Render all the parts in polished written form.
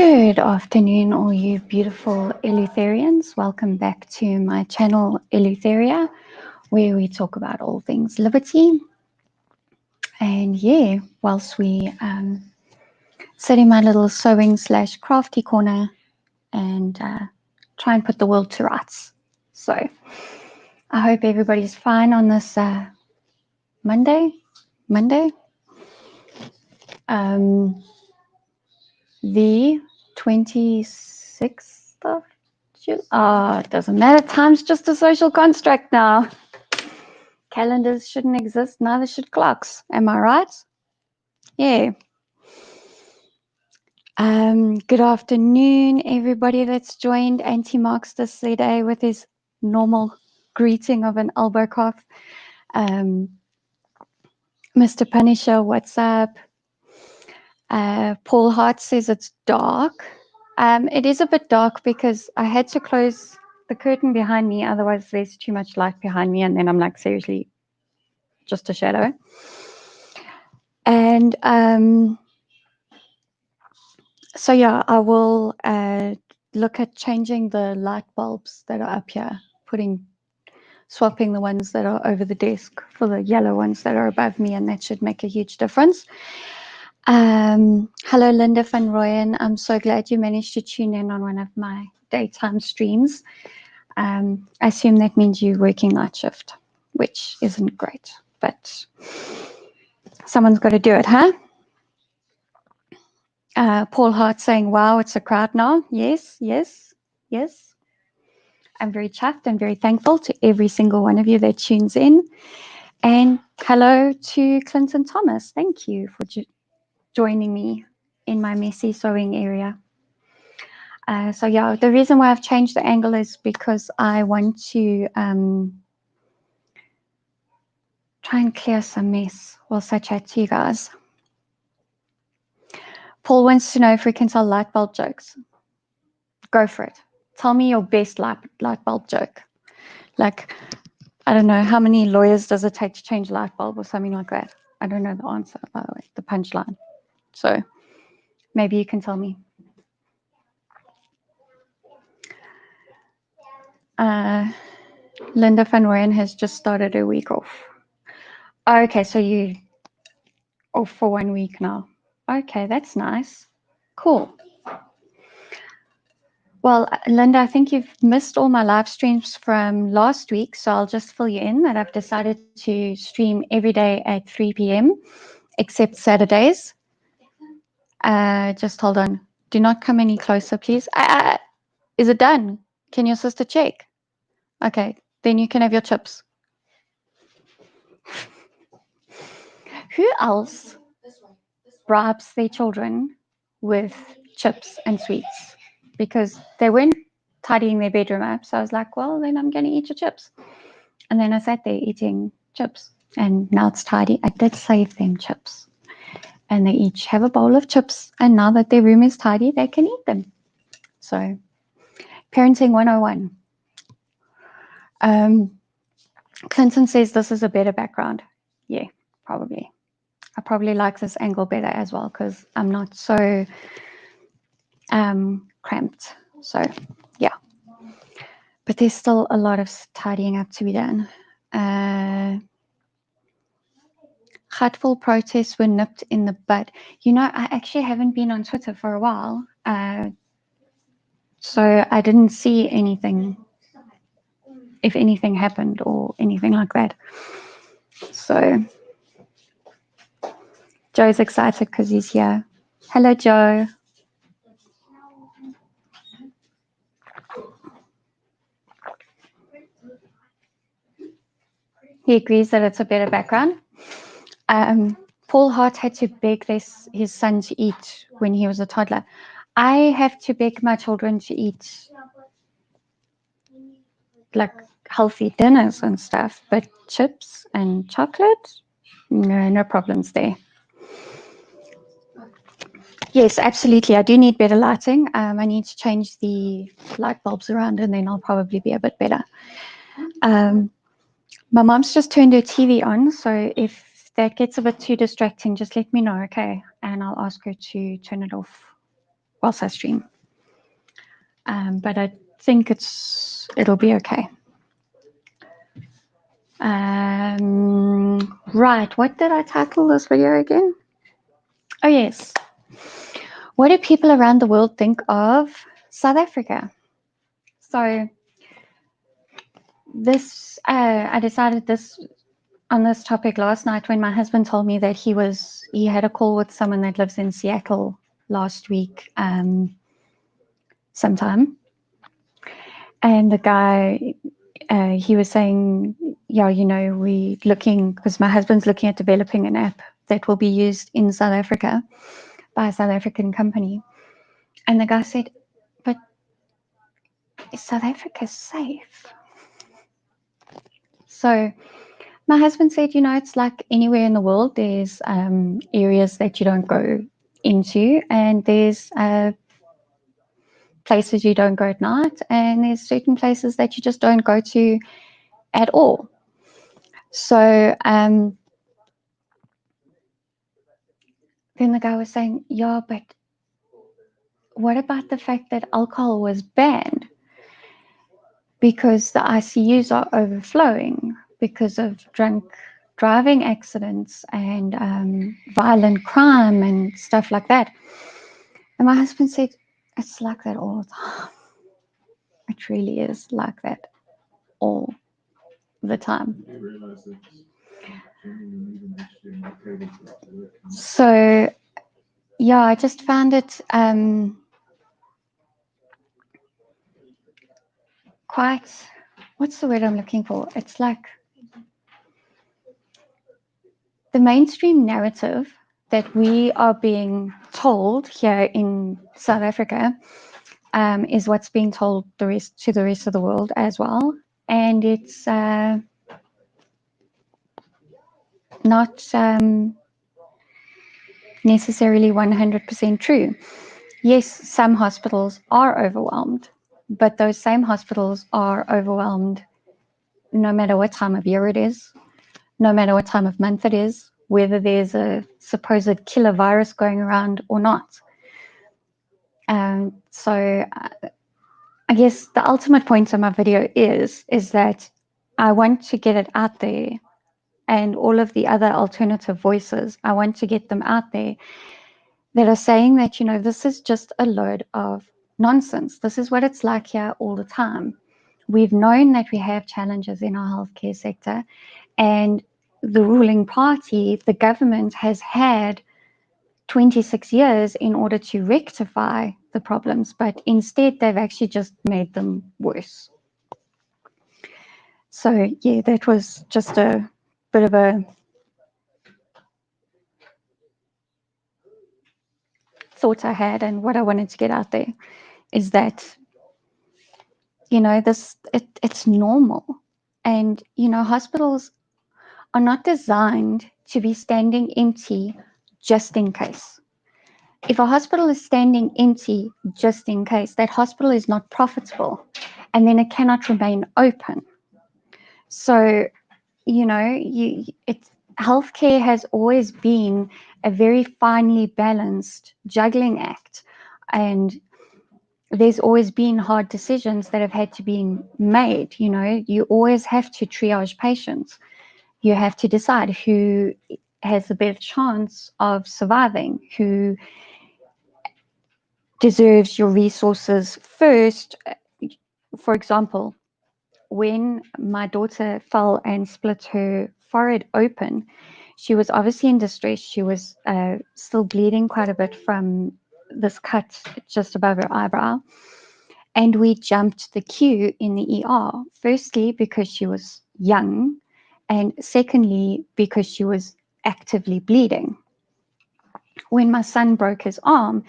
Good afternoon, all you beautiful Eleutherians. Welcome back to my channel, Eleutheria, where we talk about all things liberty. And yeah, whilst we sit in my little sewing / crafty corner and try and put the world to rights. So I hope everybody's fine on this Monday. The 26th of July. It doesn't matter. Time's just a social construct now. Calendars shouldn't exist, neither should clocks. Am I right? Yeah. Good afternoon, everybody that's joined. Auntie Marks this today with his normal greeting of an elbow cough. Mr. Punisher, what's up? Paul Hart says it's dark. It is a bit dark because I had to close the curtain behind me, otherwise there's too much light behind me and then I'm like seriously just a shadow. And so yeah, I will look at changing the light bulbs that are up here, swapping the ones that are over the desk for the yellow ones that are above me, and that should make a huge difference. Hello, Linda van Rooyen. I'm so glad you managed to tune in on one of my daytime streams. I assume that means you're working night shift, which isn't great, but someone's got to do it, huh? Paul Hart saying, wow, it's a crowd now. Yes. I'm very chuffed and very thankful to every single one of you that tunes in. And hello to Clinton Thomas. Thank you for joining me in my messy sewing area. So yeah, the reason why I've changed the angle is because I want to try and clear some mess whilst I chat to you guys. Paul wants to know if we can tell light bulb jokes. Go for it. Tell me your best light bulb joke. Like, I don't know, how many lawyers does it take to change a light bulb or something like that? I don't know the answer, by the way, the punchline. So maybe you can tell me. Linda van Rooyen has just started her week off. Okay, so you off for 1 week now. Okay, that's nice. Cool. Well, Linda, I think you've missed all my live streams from last week, so I'll just fill you in that I've decided to stream every day at 3 p.m. except Saturdays. Just hold on. Do not come any closer, please. Is it done? Can your sister check? Okay, then you can have your chips. Who else bribes their children with chips and sweets? Because they weren't tidying their bedroom up. So I was like, well, then I'm going to eat your chips. And then I sat there eating chips. And now it's tidy. I did save them chips. And they each have a bowl of chips. And now that their room is tidy, they can eat them. So, parenting 101. Clinton says this is a better background. Yeah, probably. I probably like this angle better as well because I'm not so cramped. So, yeah. But there's still a lot of tidying up to be done. Hatful protests were nipped in the bud. You know, I actually haven't been on Twitter for a while. So I didn't see anything, if anything happened or anything like that. So Joe's excited because he's here. Hello, Joe. He agrees that it's a better background. Paul Hart had to beg his son to eat when he was a toddler. I have to beg my children to eat like healthy dinners and stuff, but chips and chocolate, no problems there. Yes, absolutely. I do need better lighting. I need to change the light bulbs around and then I'll probably be a bit better. My mom's just turned her TV on, so if that gets a bit too distracting, just let me know, okay? And I'll ask her to turn it off whilst I stream. But I think it'll be okay. Right, what did I title this video again? Oh yes. What do people around the world think of South Africa? So this, I decided on this topic last night when my husband told me that he had a call with someone that lives in Seattle last week, sometime, and the guy, he was saying, yeah, we looking, because my husband's looking at developing an app that will be used in South Africa by a South African company. And the guy said, but is South Africa safe? So my husband said, it's like anywhere in the world, there's areas that you don't go into, and there's places you don't go at night, and there's certain places that you just don't go to at all. So then the guy was saying, yeah, but what about the fact that alcohol was banned? Because the ICUs are overflowing because of drunk driving accidents and violent crime and stuff like that. And my husband said, it's like that all the time. It really is like that all the time. So, yeah, I just found it quite, what's the word I'm looking for? It's like the mainstream narrative that we are being told here in South Africa is what's being told to the rest of the world as well. And it's not necessarily 100% true. Yes, some hospitals are overwhelmed, but those same hospitals are overwhelmed no matter what time of year it is, no matter what time of month it is, whether there's a supposed killer virus going around or not. So I guess the ultimate point of my video is that I want to get it out there, and all of the other alternative voices, I want to get them out there that are saying that, this is just a load of nonsense. This is what it's like here all the time. We've known that we have challenges in our healthcare sector, and the ruling party, the government, has had 26 years in order to rectify the problems, but instead they've actually just made them worse. So yeah, that was just a bit of a thought I had, and what I wanted to get out there is that, it's normal. And, hospitals are not designed to be standing empty just in case. If a hospital is standing empty just in case, that hospital is not profitable, and then it cannot remain open. So, healthcare has always been a very finely balanced juggling act, and there's always been hard decisions that have had to be made. You always have to triage patients. You have to decide who has the best chance of surviving, who deserves your resources first. For example, when my daughter fell and split her forehead open, she was obviously in distress. She was still bleeding quite a bit from this cut just above her eyebrow. And we jumped the queue in the ER, firstly because she was young, and secondly because she was actively bleeding. When my son broke his arm,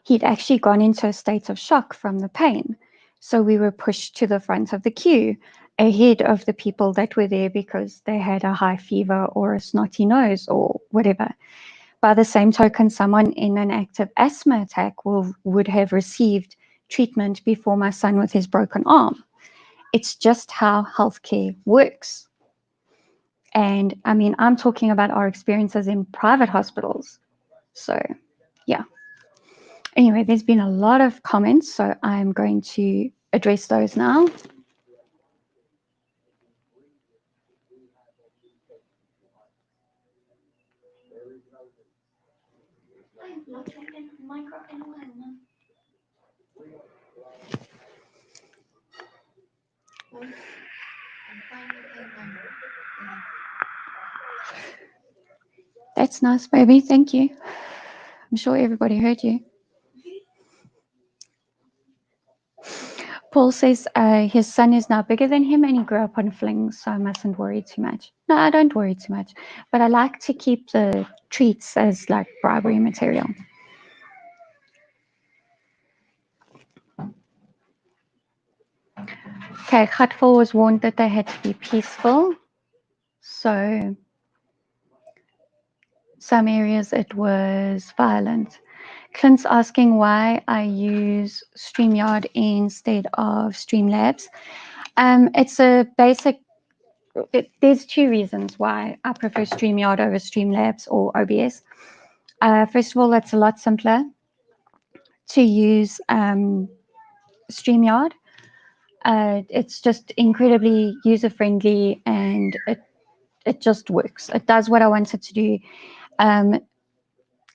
he'd actually gone into a state of shock from the pain. So we were pushed to the front of the queue ahead of the people that were there because they had a high fever or a snotty nose or whatever. By the same token, someone in an active asthma attack would have received treatment before my son with his broken arm. It's just how healthcare works. And I mean, I'm talking about our experiences in private hospitals. So, yeah. Anyway, there's been a lot of comments, so I'm going to address those now. That's nice, baby. Thank you. I'm sure everybody heard you. Paul says his son is now bigger than him and he grew up on flings, so I mustn't worry too much. No, I don't worry too much. But I like to keep the treats as like bribery material. Okay, Khatful was warned that they had to be peaceful. So some areas it was violent. Clint's asking why I use StreamYard instead of Streamlabs. It's a basic, there's two reasons why I prefer StreamYard over Streamlabs or OBS. First of all, it's a lot simpler to use StreamYard. It's just incredibly user-friendly and it just works. It does what I want it to do.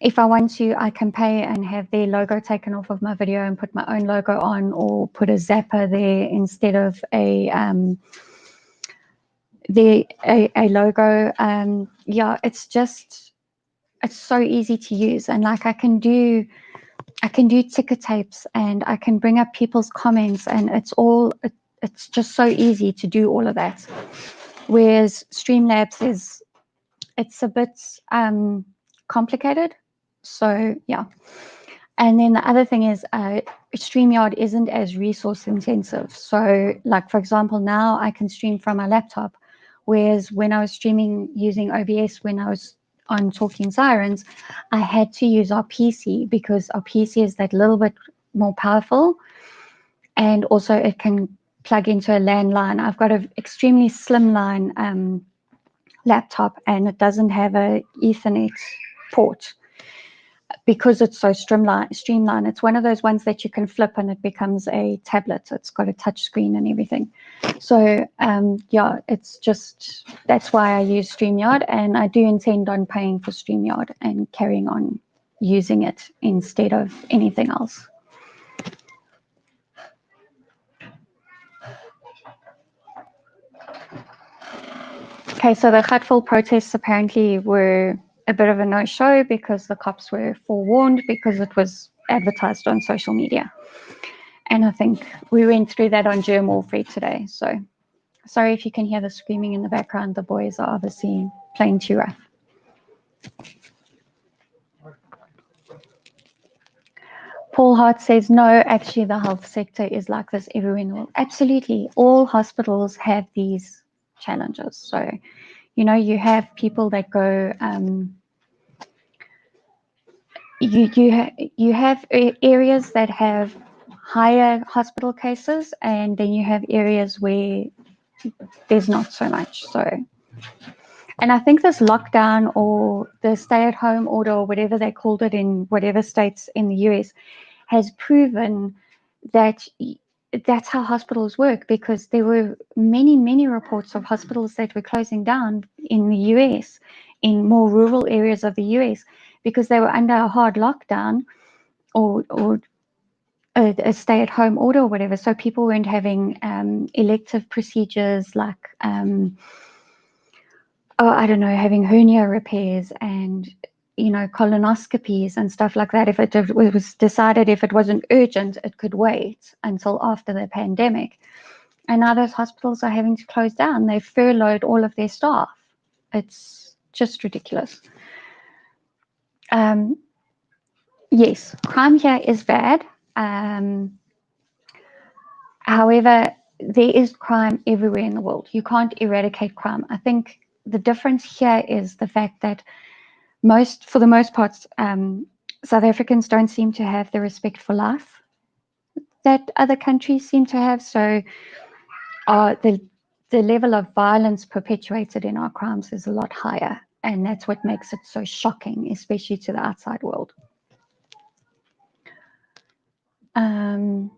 If I want to, I can pay and have their logo taken off of my video and put my own logo on, or put a zapper there instead of a logo. Yeah, it's so easy to use, and like I can do ticker tapes and I can bring up people's comments, and it's just so easy to do all of that. Whereas Streamlabs it's a bit complicated. So yeah. And then the other thing is StreamYard isn't as resource intensive. So like, for example, now I can stream from my laptop, whereas when I was streaming using OBS, when I was on Talking Sirens, I had to use our PC because our PC is that little bit more powerful. And also it can plug into a landline. I've got an extremely slimline laptop and it doesn't have a Ethernet port because it's so streamlined. It's one of those ones that you can flip and it becomes a tablet. It's got a touch screen and everything. So yeah, it's just, that's why I use StreamYard, and I do intend on paying for StreamYard and carrying on using it instead of anything else. Okay, so the Khatful protests apparently were a bit of a no-show because the cops were forewarned because it was advertised on social media. And I think we went through that on Germ Warfare today. So sorry if you can hear the screaming in the background. The boys are obviously playing too rough. Paul Hart says, no, actually the health sector is like this everywhere in the world. Absolutely. All hospitals have these challenges. So, you know, you have people that go, you have areas that have higher hospital cases, and then you have areas where there's not so much. So, and I think this lockdown or the stay-at-home order or whatever they called it in whatever states in the US has proven that that's how hospitals work, because there were many reports of hospitals that were closing down in the US, in more rural areas of the US, because they were under a hard lockdown or a stay-at-home order or whatever. So people weren't having elective procedures like, I don't know, having hernia repairs and, you know, colonoscopies and stuff like that. If it was decided if it wasn't urgent, it could wait until after the pandemic. And now those hospitals are having to close down. They've furloughed all of their staff. It's just ridiculous. Yes, crime here is bad. However, there is crime everywhere in the world. You can't eradicate crime. I think the difference here is the fact that for the most part, South Africans don't seem to have the respect for life that other countries seem to have. So the level of violence perpetuated in our crimes is a lot higher. And that's what makes it so shocking, especially to the outside world. Paul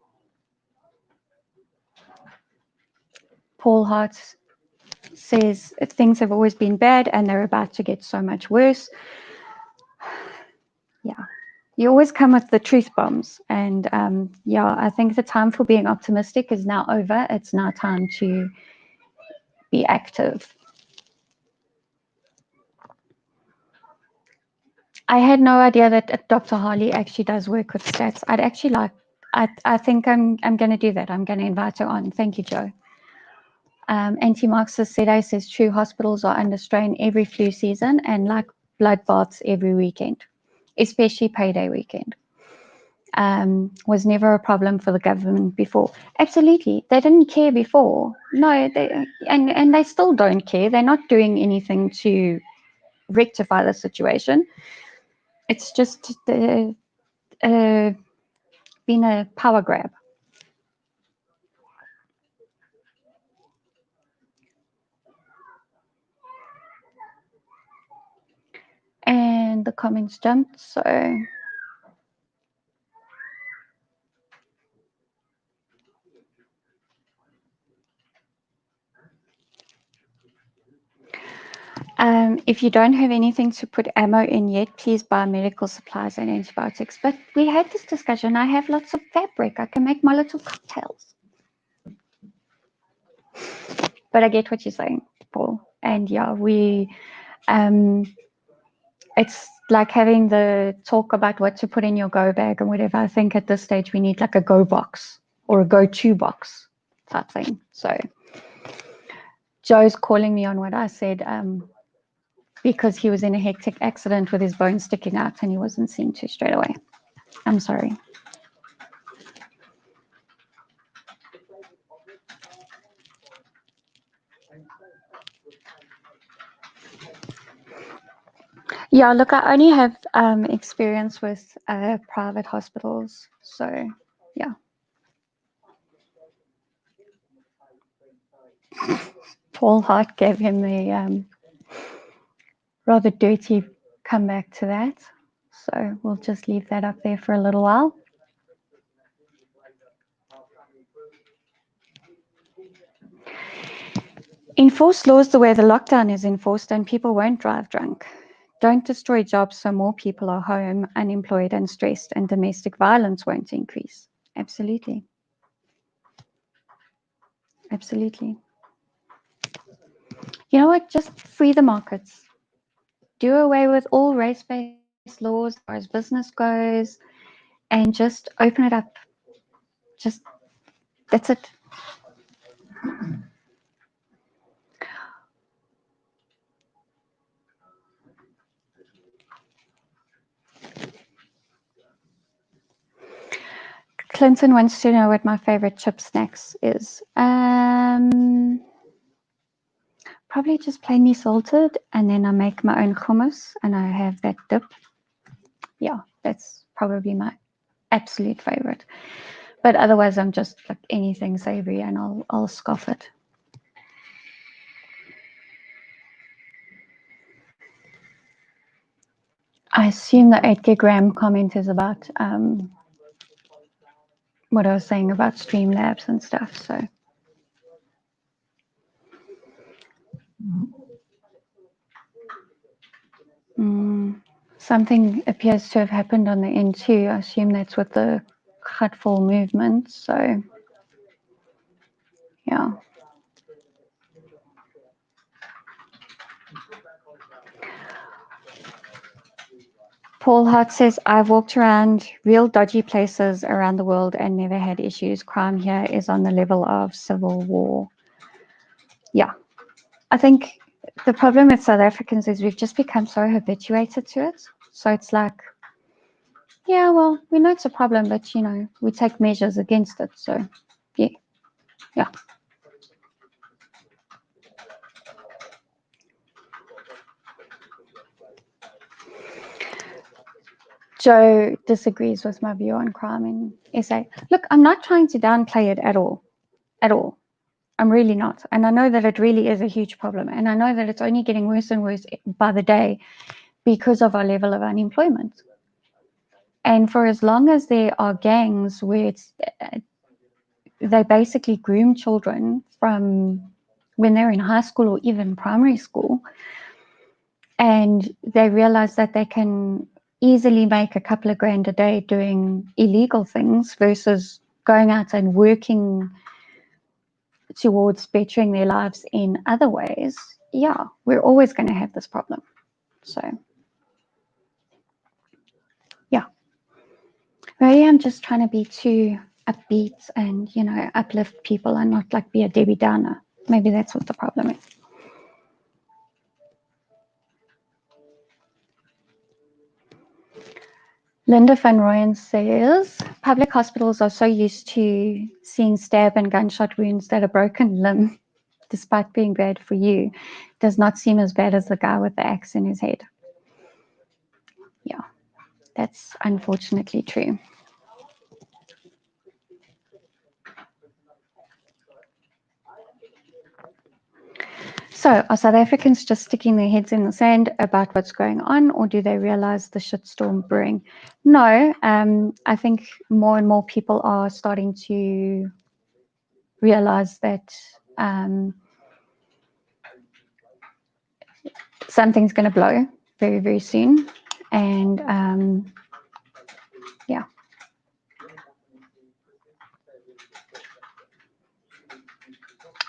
Hart says things have always been bad and they're about to get so much worse. Yeah, you always come with the truth bombs. And yeah, I think the time for being optimistic is now over. It's now time to be active. I had no idea that Dr. Harley actually does work with stats. I'd actually like, I think I'm going to do that. I'm going to invite her on. Thank you, Joe. Anti-Marxist says true hospitals are under strain every flu season and like bloodbaths every weekend, especially payday weekend. Was never a problem for the government before. Absolutely, they didn't care before. No, and they still don't care. They're not doing anything to rectify the situation. It's just been a power grab. And the comments jumped, so if you don't have anything to put ammo in yet, please buy medical supplies and antibiotics. But we had this discussion. I have lots of fabric. I can make my little cocktails. But I get what you're saying, Paul. And yeah, it's like having the talk about what to put in your go bag and whatever. I think at this stage we need like a go box or a go-to box type thing. So Joe's calling me on what I said because he was in a hectic accident with his bone sticking out and he wasn't seen to straight away. I'm sorry. Yeah, look, I only have experience with private hospitals. So, yeah. Paul Hart gave him the rather dirty comeback to that. So we'll just leave that up there for a little while. Enforce laws the way the lockdown is enforced and people won't drive drunk. Don't destroy jobs so more people are home, unemployed and stressed, and domestic violence won't increase. Absolutely. Absolutely. You know what? Just free the markets. Do away with all race-based laws as far as business goes and just open it up. Just, that's it. Clinton wants to know what my favorite chip snacks is. Probably just plainly salted, and then I make my own hummus, and I have that dip. Yeah, that's probably my absolute favorite. But otherwise, I'm just like anything savory, and I'll scoff it. I assume the 8 gig comment is about what I was saying about Streamlabs and stuff. So. Something appears to have happened on the N2. I assume that's with the cutfall movement. So, yeah. Paul Hart says, I've walked around real dodgy places around the world and never had issues. Crime here is on the level of civil war. Yeah. I think the problem with South Africans is we've just become so habituated to it. So it's like, yeah, well, we know it's a problem, but, you know, we take measures against it. So, yeah. Yeah. Joe disagrees with my view on crime in SA. Look, I'm not trying to downplay it at all. At all. I'm really not. And I know that it really is a huge problem. And I know that it's only getting worse and worse by the day because of our level of unemployment. And for as long as there are gangs where they basically groom children from when they're in high school or even primary school, and they realize that they can easily make a couple of grand a day doing illegal things versus going out and working towards bettering their lives in other ways, yeah, we're always going to have this problem. So, yeah. Maybe I'm just trying to be too upbeat and, uplift people and not like be a Debbie Downer. Maybe that's what the problem is. Linda van Rooyen says, public hospitals are so used to seeing stab and gunshot wounds that a broken limb, despite being bad for you, does not seem as bad as the guy with the axe in his head. Yeah, that's unfortunately true. So, are South Africans just sticking their heads in the sand about what's going on, or do they realize the shitstorm brewing? No, I think more and more people are starting to realize that something's going to blow very, very soon. And yeah.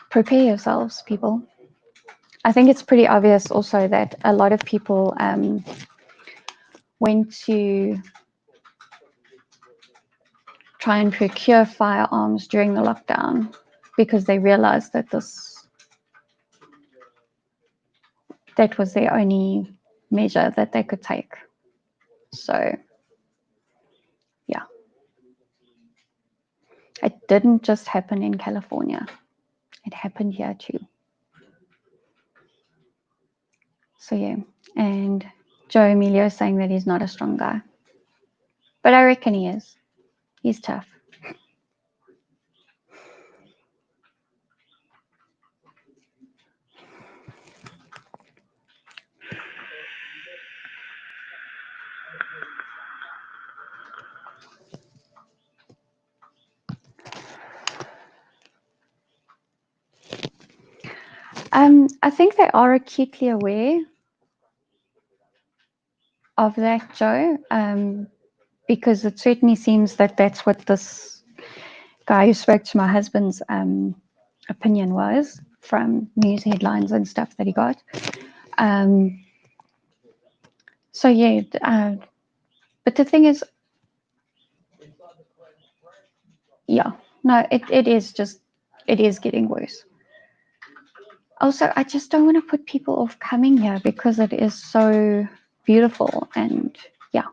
Prepare yourselves, people. I think it's pretty obvious also that a lot of people went to try and procure firearms during the lockdown because they realized that that was their only measure that they could take. So, yeah. It didn't just happen in California. It happened here too. So, yeah. And Joe Emilio saying that he's not a strong guy. But I reckon he is. He's tough. I think they are acutely aware of that, Joe, because it certainly seems that that's what this guy who spoke to my husband's opinion was from news headlines and stuff that he got. So yeah, but the thing is, yeah, no, it is getting worse. Also, I just don't want to put people off coming here because it is so beautiful and yeah.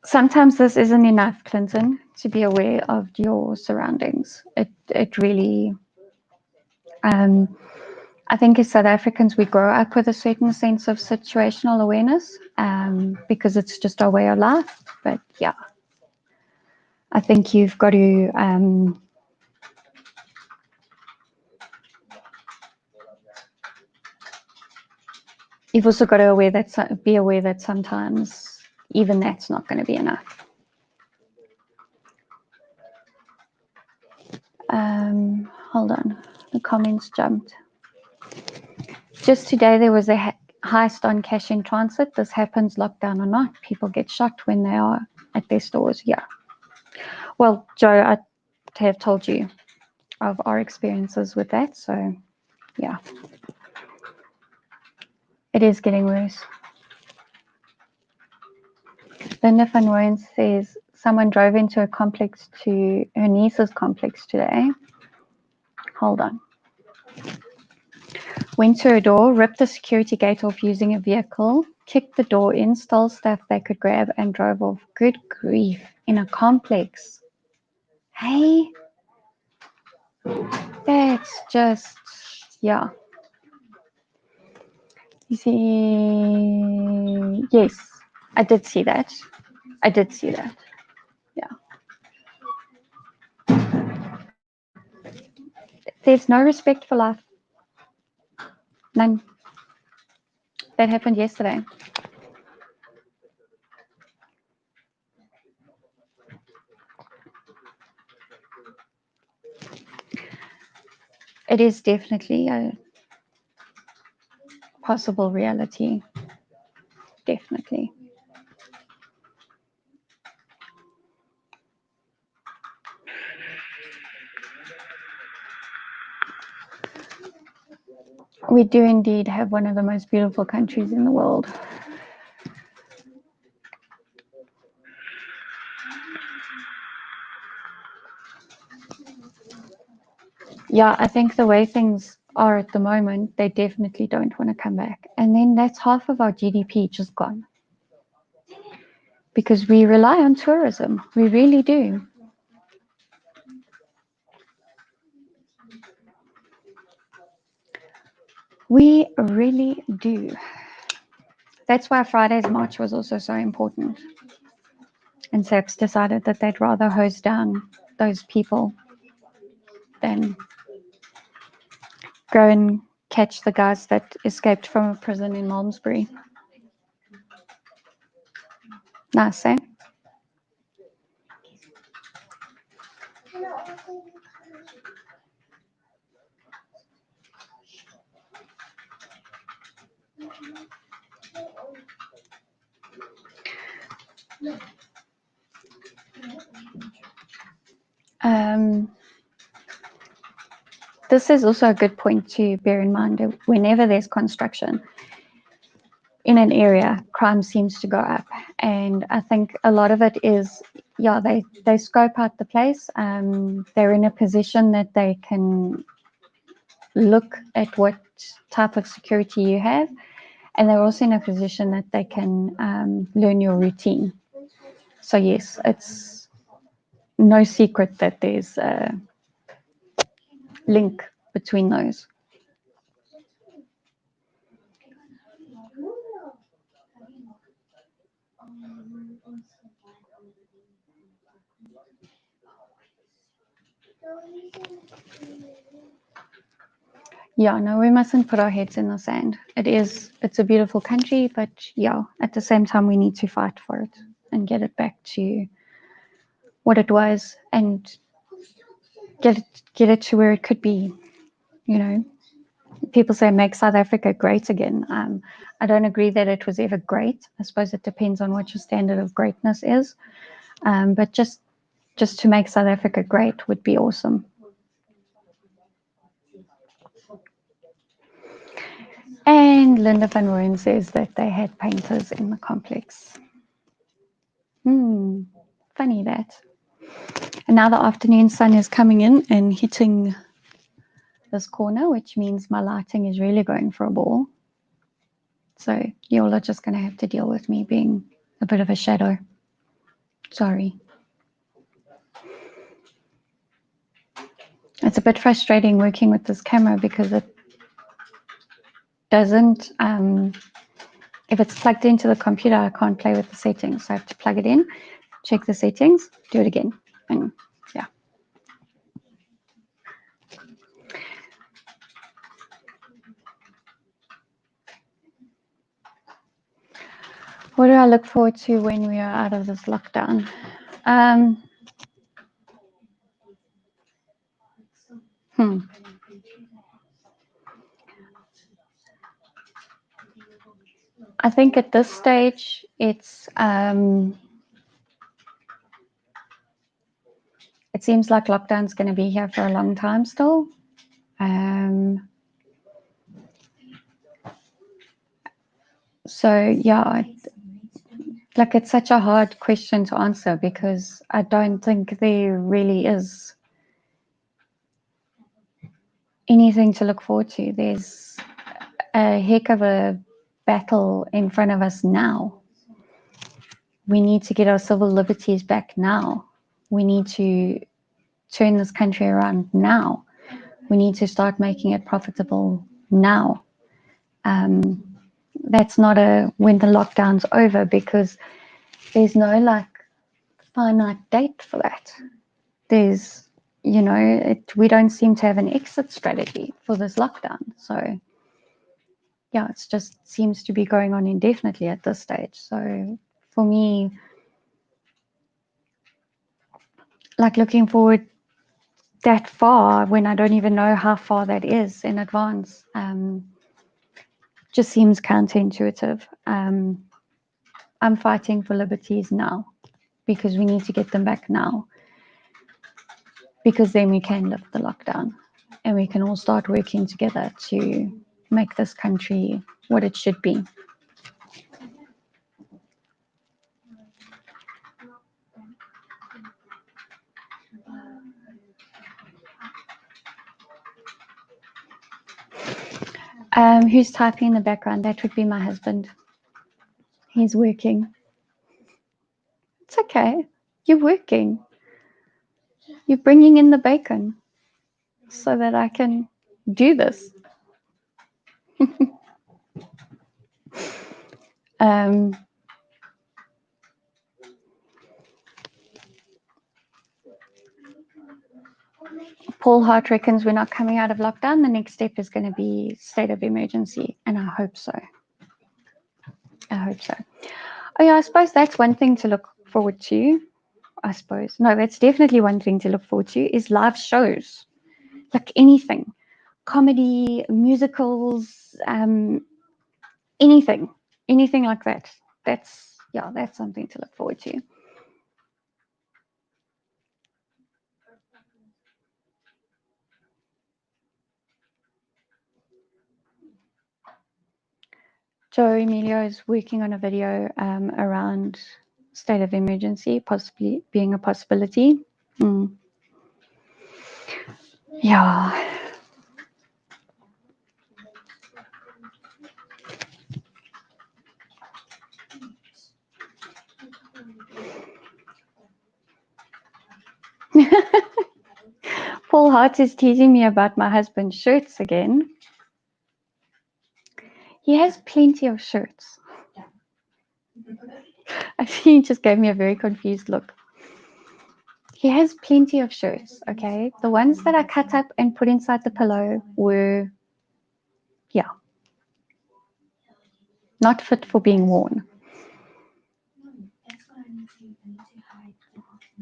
Sometimes this isn't enough, Clinton, to be aware of your surroundings. It really, I think as South Africans, we grow up with a certain sense of situational awareness because it's just our way of life. But yeah, I think you've got to you've also got to be aware that sometimes even that's not going to be enough. Hold on, the comments jumped. Just today there was a heist on cash in transit. This happens, lockdown or not. People get shot when they are at their stores. Yeah. Well, Joe, I have told you of our experiences with that. So, yeah. It is getting worse. Linda van Rooyen says someone drove into a complex to her niece's complex today. Hold on. Went to her door, ripped the security gate off using a vehicle, kicked the door in, stole stuff they could grab, and drove off. Good grief, in a complex. Hey, that's just, yeah. You see, yes, I did see that. Yeah. There's no respect for life. None. That happened yesterday. It is definitely a possible reality. Definitely. We do indeed have one of the most beautiful countries in the world. Yeah, I think the way things are at the moment, they definitely don't want to come back. And then that's half of our GDP just gone. Because we rely on tourism. We really do. We really do. That's why Friday's march was also so important. And SEPs decided that they'd rather hose down those people than go and catch the guys that escaped from a prison in Malmesbury. Nice, eh? This is also a good point to bear in mind. Whenever there's construction in an area, crime seems to go up. And I think a lot of it is, yeah, they scope out the place. They're in a position that they can look at what type of security you have. And they're also in a position that they can learn your routine. So yes, it's no secret that there's a link between those. Yeah, no, we mustn't put our heads in the sand. It's a beautiful country, but yeah, at the same time, we need to fight for it and get it back to what it was and get it to where it could be. You know, people say make South Africa great again. I don't agree that it was ever great. I suppose it depends on what your standard of greatness is. But just to make South Africa great would be awesome. And Linda van Rooyen says that they had painters in the complex. Funny that. And now the afternoon sun is coming in and hitting this corner, which means my lighting is really going for a ball. So you all are just going to have to deal with me being a bit of a shadow. Sorry. It's a bit frustrating working with this camera because it doesn't, if it's plugged into the computer, I can't play with the settings. So I have to plug it in, check the settings, do it again. And yeah. What do I look forward to when we are out of this lockdown? I think at this stage, it seems like lockdown's going to be here for a long time still. So yeah, like it's such a hard question to answer because I don't think there really is anything to look forward to. There's a heck of a battle in front of us now. We need to get our civil liberties back now. We need to turn this country around now. We need to start making it profitable now. That's not a when the lockdown's over because there's no like finite date for that. There's we don't seem to have an exit strategy for this lockdown. So yeah, it just seems to be going on indefinitely at this stage. So for me, like looking forward that far when I don't even know how far that is in advance, just seems counterintuitive. I'm fighting for liberties now because we need to get them back now, because then we can lift the lockdown and we can all start working together to make this country what it should be. Who's typing in the background? That would be my husband. He's working. It's okay. You're working. You're bringing in the bacon so that I can do this. Paul Hart reckons we're not coming out of lockdown. The next step is going to be state of emergency, and I hope so. I hope so. Oh yeah, I suppose that's one thing to look forward to. I suppose. No, that's definitely one thing to look forward to is live shows. Like anything. Comedy, musicals, anything like that. That's something to look forward to. Joe Emilio is working on a video around state of emergency possibly being a possibility. Yeah. Paul Hart is teasing me about my husband's shirts again. He has plenty of shirts. I think he just gave me a very confused look. He has plenty of shirts, okay? The ones that I cut up and put inside the pillow were, yeah, not fit for being worn.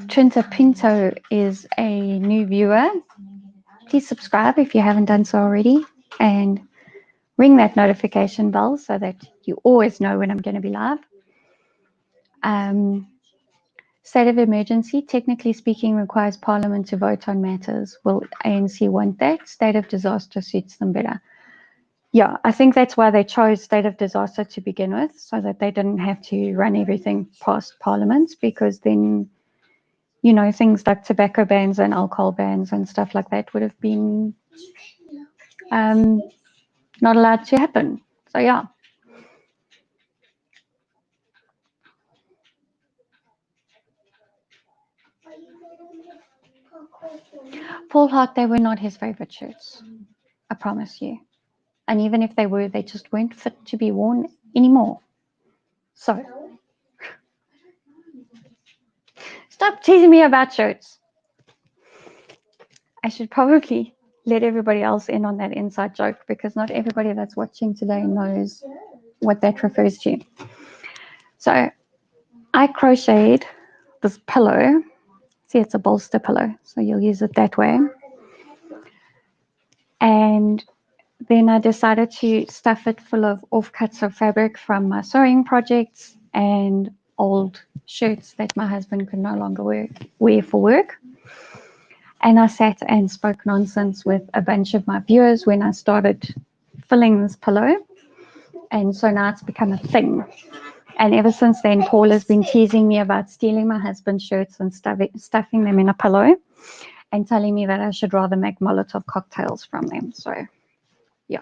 Trinta Pinto is a new viewer. Please subscribe if you haven't done so already, and ring that notification bell so that you always know when I'm going to be live. State of emergency, technically speaking, requires Parliament to vote on matters. Will ANC want that? State of disaster suits them better. Yeah, I think that's why they chose state of disaster to begin with, so that they didn't have to run everything past Parliament, because then, things like tobacco bans and alcohol bans and stuff like that would have been not allowed to happen. So yeah. Paul Hart, they were not his favorite shirts. I promise you. And even if they were, they just weren't fit to be worn anymore. So stop teasing me about shirts. I should probably let everybody else in on that inside joke, because not everybody that's watching today knows what that refers to. So I crocheted this pillow. See, it's a bolster pillow, so you'll use it that way. And then I decided to stuff it full of offcuts of fabric from my sewing projects and old shirts that my husband could no longer wear for work. And I sat and spoke nonsense with a bunch of my viewers when I started filling this pillow. And so now it's become a thing. And ever since then, Paul has been teasing me about stealing my husband's shirts and stuffing them in a pillow, and telling me that I should rather make Molotov cocktails from them. So, yeah.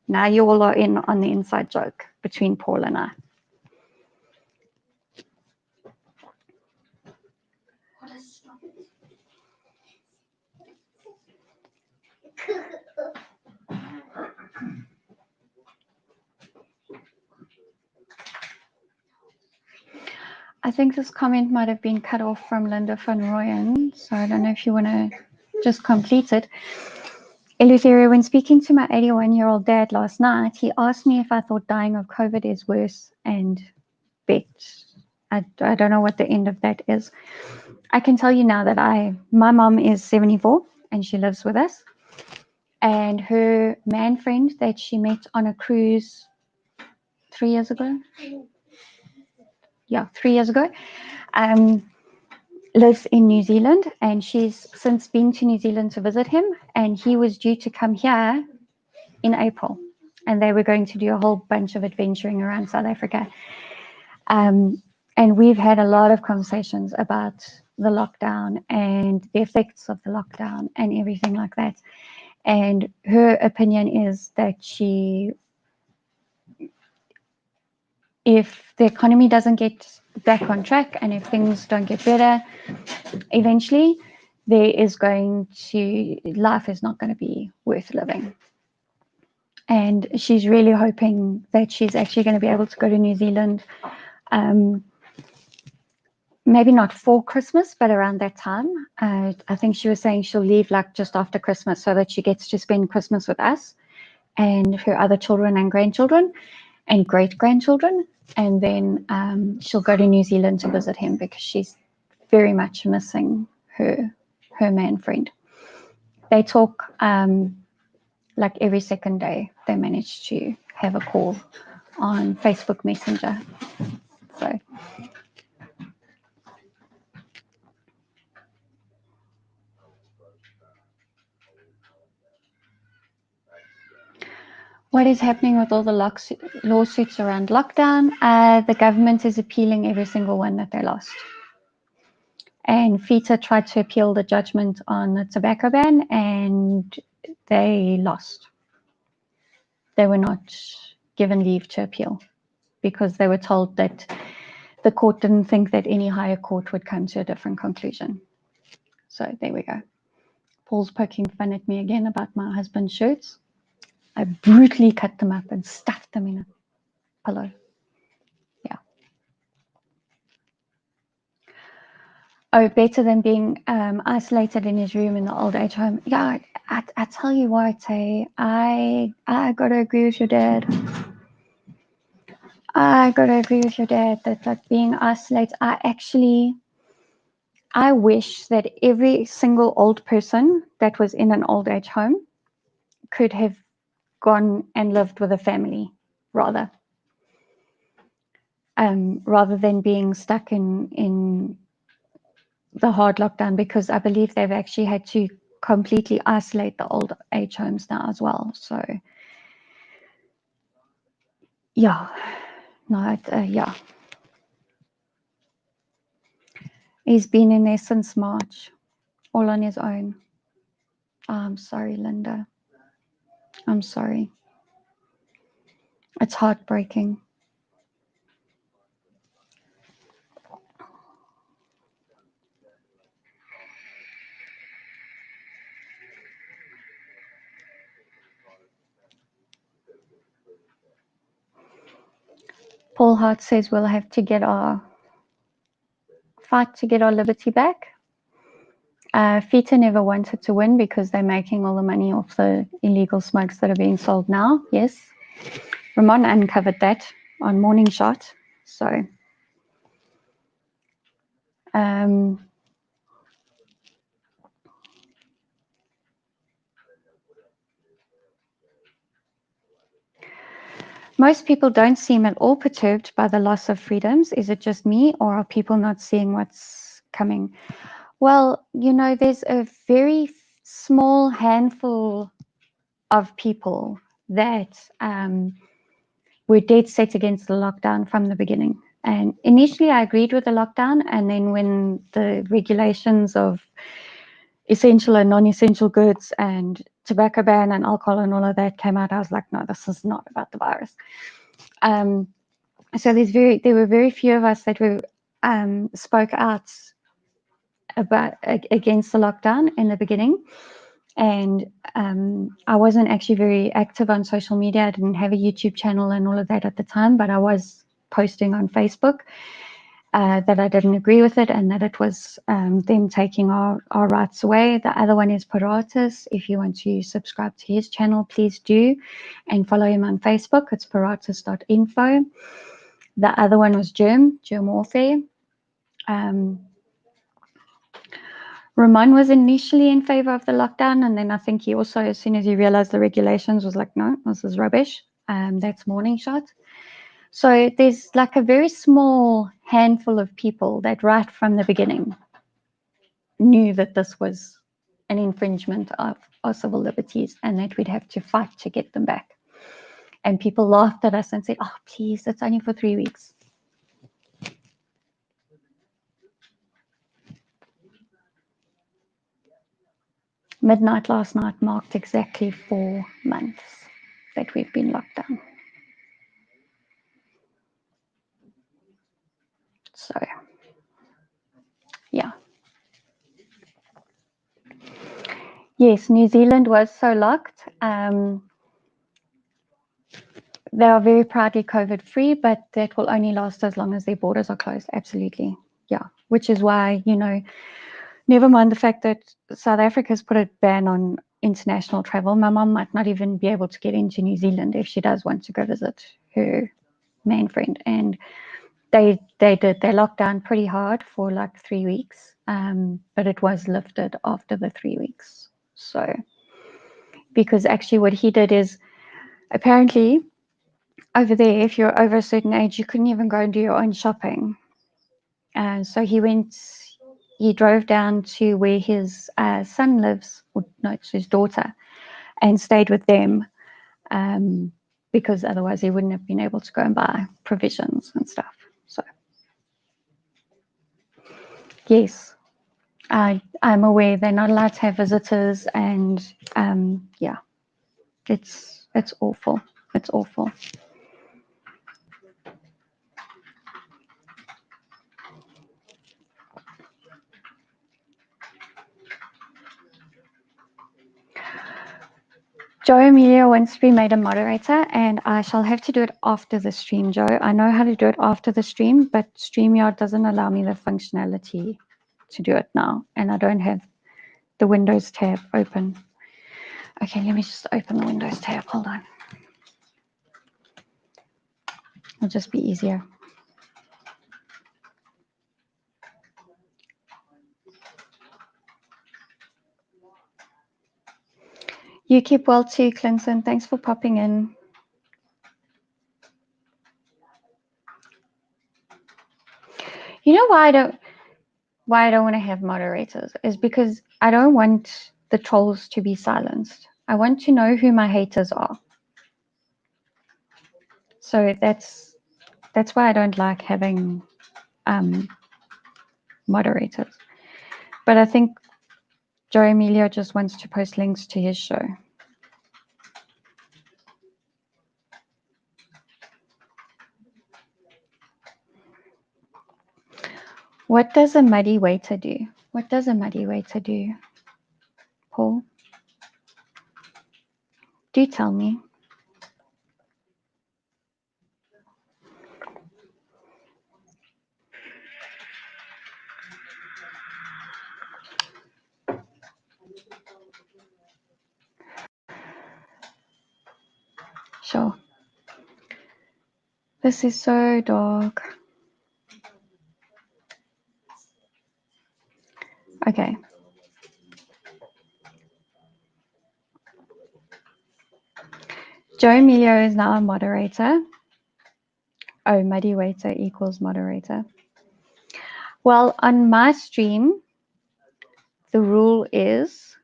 Now you all are in on the inside joke between Paul and I. I think this comment might have been cut off from Linda van Rooyen, so I don't know if you want to just completed. Eleutheria, when speaking to my 81-year-old dad last night, he asked me if I thought dying of COVID is worse, and bet I don't know what the end of that is. I can tell you now that my mom is 74 and she lives with us, and her man friend that she met on a cruise 3 years ago. Yeah, 3 years ago. Lives in New Zealand, and she's since been to New Zealand to visit him, and he was due to come here in April, and they were going to do a whole bunch of adventuring around South Africa. And we've had a lot of conversations about the lockdown and the effects of the lockdown and everything like that. And her opinion is that if the economy doesn't get back on track and if things don't get better, eventually life is not going to be worth living. And she's really hoping that she's actually going to be able to go to New Zealand, maybe not for Christmas, but around that time. I think she was saying she'll leave like just after Christmas so that she gets to spend Christmas with us and her other children and grandchildren and great-grandchildren. And then she'll go to New Zealand to visit him because she's very much missing her man friend. They talk like every second day. They manage to have a call on Facebook Messenger. So what is happening with all the lawsuits around lockdown? The government is appealing every single one that they lost. And FETA tried to appeal the judgment on the tobacco ban, and they lost. They were not given leave to appeal because they were told that the court didn't think that any higher court would come to a different conclusion. So there we go. Paul's poking fun at me again about my husband's shirts. I brutally cut them up and stuffed them in a pillow. Yeah. Oh, better than being isolated in his room in the old age home. Yeah, I tell you what, I got to agree with your dad. I got to agree with your dad that like being isolated, I wish that every single old person that was in an old age home could have gone and lived with a family rather than being stuck in the hard lockdown, because I believe they've actually had to completely isolate the old age homes now as well. So yeah, no, yeah. He's been in there since March, all on his own. Oh, I'm sorry, Linda. I'm sorry. It's heartbreaking. Paul Hart says we'll have to fight to get our liberty back. FETA never wanted to win because they're making all the money off the illegal smokes that are being sold now. Yes, Ramon uncovered that on Morning Shot. So most people don't seem at all perturbed by the loss of freedoms. Is it just me, or are people not seeing what's coming? Well, there's a very small handful of people that were dead set against the lockdown from the beginning. And initially I agreed with the lockdown, and then when the regulations of essential and non-essential goods and tobacco ban and alcohol and all of that came out, I was like, no, this is not about the virus. So there were very few of us that were spoke out against the lockdown in the beginning. And I wasn't actually very active on social media. I didn't have a YouTube channel and all of that at the time, but I was posting on Facebook. that I didn't agree with it and that it was them taking our rights away. The other one is Paratus. If you want to subscribe to his channel, please do, and follow him on Facebook. It's paratus.info. The other one was germ warfare. Ramon was initially in favor of the lockdown, and then I think he also, as soon as he realized the regulations, was like, no, this is rubbish. That's morning shot. So there's like a very small handful of people that right from the beginning knew that this was an infringement of our civil liberties and that we'd have to fight to get them back. And people laughed at us and said, oh, please, it's only for 3 weeks. Midnight last night marked exactly 4 months that we've been locked down. So, yeah. Yes, New Zealand was so locked. They are very proudly COVID free, but that will only last as long as their borders are closed. Absolutely. Yeah. Which is why, never mind the fact that South Africa's put a ban on international travel. My mom might not even be able to get into New Zealand if she does want to go visit her man friend. And they did. They locked down pretty hard for like 3 weeks, but it was lifted after the 3 weeks. So, because actually what he did is apparently over there, if you're over a certain age, you couldn't even go and do your own shopping. And so he drove down to where his son lives, or no, it's his daughter, and stayed with them because otherwise he wouldn't have been able to go and buy provisions and stuff. So, yes, I'm aware they're not allowed to have visitors, and yeah, it's awful. It's awful. Joe Amelia wants to be made a moderator, and I shall have to do it after the stream, Joe. I know how to do it after the stream, but StreamYard doesn't allow me the functionality to do it now, and I don't have the Windows tab open. Okay, let me just open the Windows tab. Hold on. It'll just be easier. You keep well too, Clinton. Thanks for popping in. You know why I don't want to have moderators is because I don't want the trolls to be silenced. I want to know who my haters are. So that's why I don't like having moderators. But I think Joe Emilio just wants to post links to his show. What does a muddy waiter do? What does a muddy waiter do, Paul? Do tell me. Sure. This is so dark. Okay. Joe Emilio is now a moderator. Oh, muddy waiter equals moderator. Well, on my stream, the rule is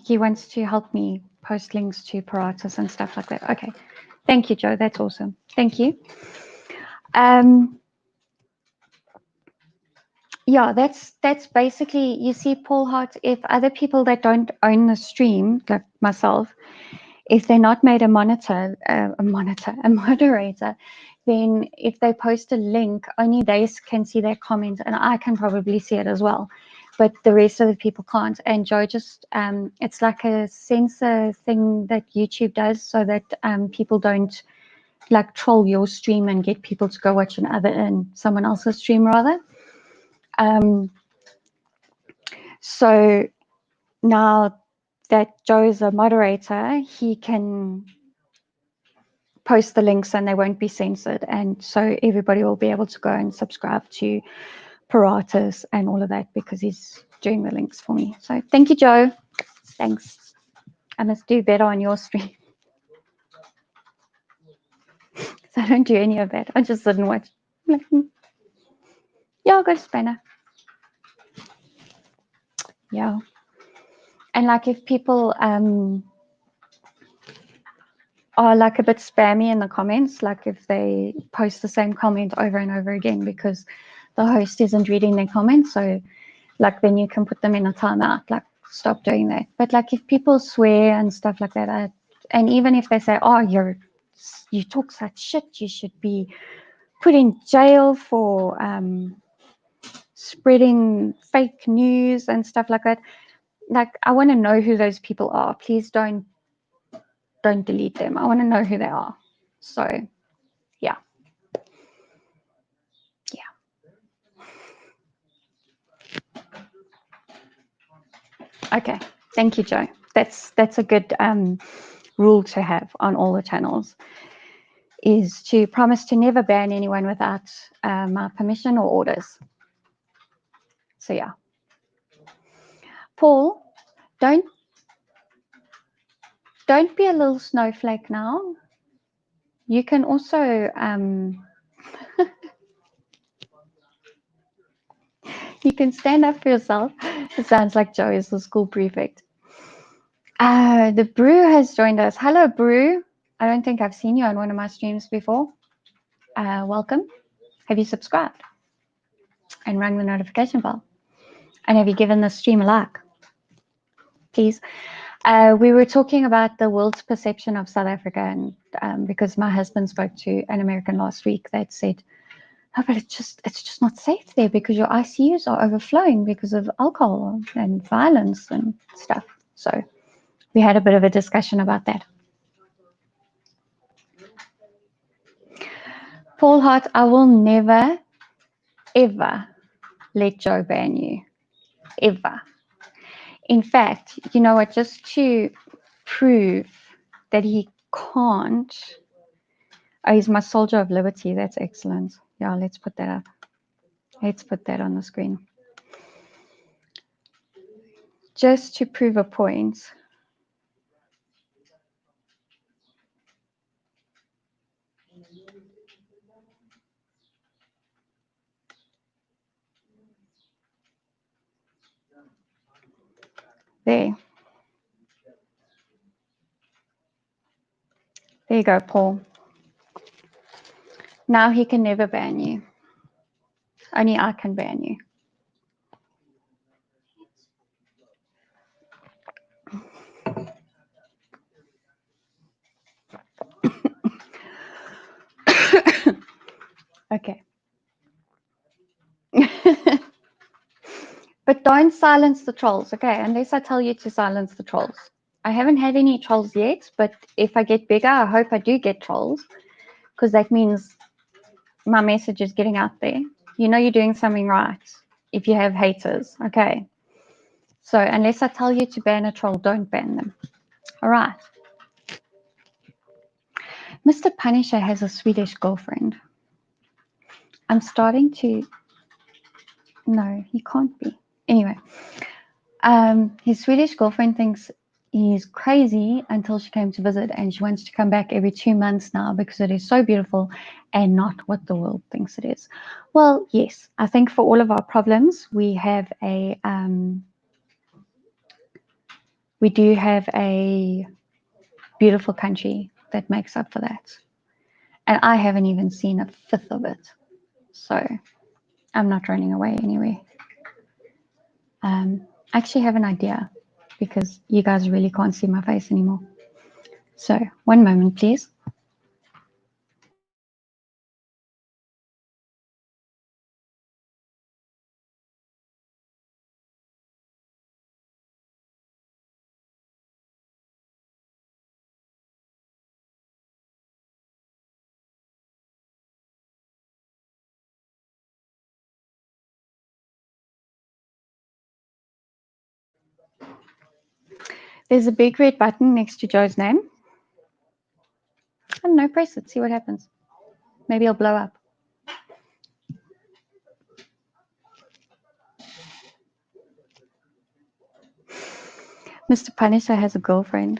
he wants to help me post links to Paratus and stuff like that. Okay. Thank you, Joe. That's awesome. Thank you. Yeah, that's basically, you see, Paul Hart, if other people that don't own the stream, like myself, if they're not made a moderator, then if they post a link, only they can see their comment, and I can probably see it as well. but the rest of the people can't. And Joe just, it's like a censor thing that YouTube does so that people don't like troll your stream and get people to go watch someone else's stream rather. So now that Joe is a moderator, he can post the links and they won't be censored. And so everybody will be able to go and subscribe to Paratus and all of that because he's doing the links for me. So thank you, Joe. Thanks. I must do better on your stream. So I don't do any of that. I just didn't watch. Yeah, I'll go to Spanner. Yeah. And like if people are like a bit spammy in the comments, like if they post the same comment over and over again because the host isn't reading their comments, so like then you can put them in a timeout, like stop doing that. But like if people swear and stuff like that, and even if they say, oh, you talk such shit, you should be put in jail for spreading fake news and stuff like that. Like I want to know who those people are. Please don't delete them. I want to know who they are. So yeah. Okay. Thank you, Joe. That's a good rule to have on all the channels, is to promise to never ban anyone without my permission or orders. So yeah. Paul, don't be a little snowflake now. You can also you can stand up for yourself. It sounds like Joe is the school prefect. The Brew has joined us. Hello, Brew. I don't think I've seen you on one of my streams before. Welcome. Have you subscribed and rang the notification bell? And have you given the stream a like? Please. We were talking about the world's perception of South Africa, and because my husband spoke to an American last week that said, "Oh, but it's just not safe there because your ICUs are overflowing because of alcohol and violence and stuff." So we had a bit of a discussion about that. Paul Hart, I will never, ever let Joe ban you, ever. In fact, you know what? Just to prove that he can't. Oh, he's my soldier of liberty. That's excellent. Yeah, let's put that up. Let's put that on the screen. Just to prove a point. There. There you go, Paul. Now he can never ban you. Only I can ban you. Okay. But don't silence the trolls, okay? Unless I tell you to silence the trolls. I haven't had any trolls yet, but if I get bigger, I hope I do get trolls, because that means my message is getting out there. You know you're doing something right if you have haters, okay? So unless I tell you to ban a troll, don't ban them. All right. Mr. Punisher has a Swedish girlfriend. I'm starting to... No, he can't be. Anyway, his Swedish girlfriend thinks he's crazy until she came to visit, and she wants to come back every 2 months now because it is so beautiful and not what the world thinks it is. Well, yes, I think for all of our problems, we have we do have a beautiful country that makes up for that. And I haven't even seen a fifth of it. So I'm not running away anyway. I actually have an idea because you guys really can't see my face anymore. So one moment, please. There's a big red button next to Joe's name. I don't know, press it, see what happens. Maybe it'll blow up. Mr. Punisher has a girlfriend.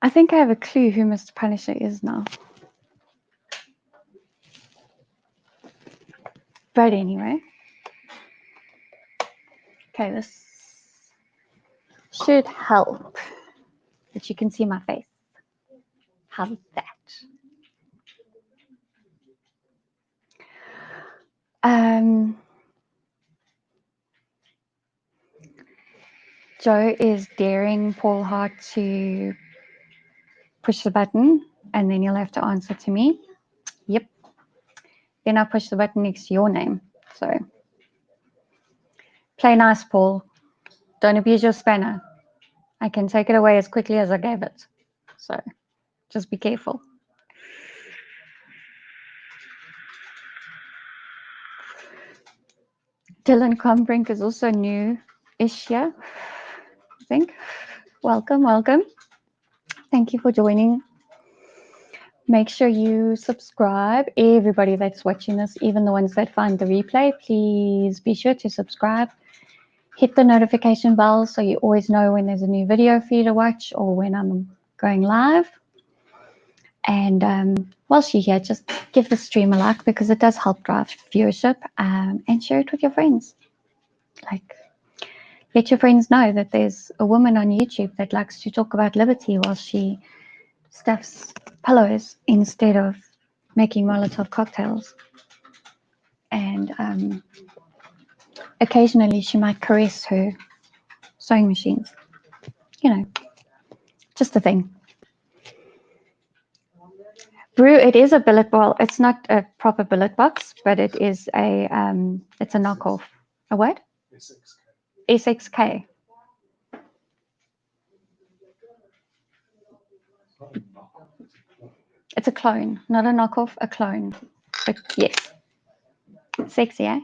I think I have a clue who Mr. Punisher is now. But anyway. Okay, this should help that you can see my face. How's that? Joe is daring Paul Hart to push the button, and then you'll have to answer to me. Yep. Then I push the button next to your name. So play nice, Paul. Don't abuse your spanner. I can take it away as quickly as I gave it. So just be careful. Dylan Combrink is also new-ish here, I think. Welcome, welcome. Thank you for joining. Make sure you subscribe. Everybody that's watching this, even the ones that find the replay, please be sure to subscribe. Hit the notification bell so you always know when there's a new video for you to watch or when I'm going live. And whilst you're here, just give the stream a like because it does help drive viewership, and share it with your friends. Like, let your friends know that there's a woman on YouTube that likes to talk about liberty while she stuffs pillows instead of making Molotov cocktails. And occasionally she might caress her sewing machines. You know, just a thing. Brew, it is a billet, well, it's not a proper billet box, but it is it's a knockoff. A what? SXK. It's a clone, not a knockoff, a clone. But yes, sexy, eh?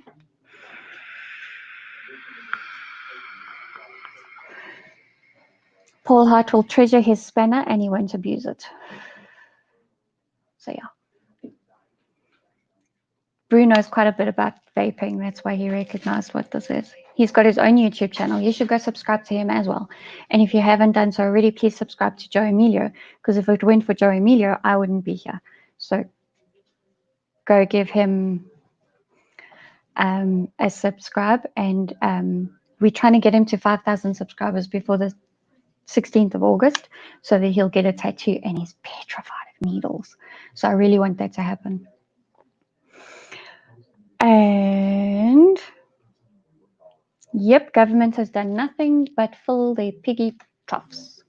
Paul Hart will treasure his spanner and he won't abuse it. So yeah. Brew knows quite a bit about vaping. That's why he recognized what this is. He's got his own YouTube channel. You should go subscribe to him as well. And if you haven't done so already, please subscribe to Joe Emilio, because if it went for Joe Emilio, I wouldn't be here. So go give him a subscribe, and we're trying to get him to 5,000 subscribers before the 16th of August so that he'll get a tattoo, and he's petrified of needles. So I really want that to happen. And yep, government has done nothing but fill their piggy troughs.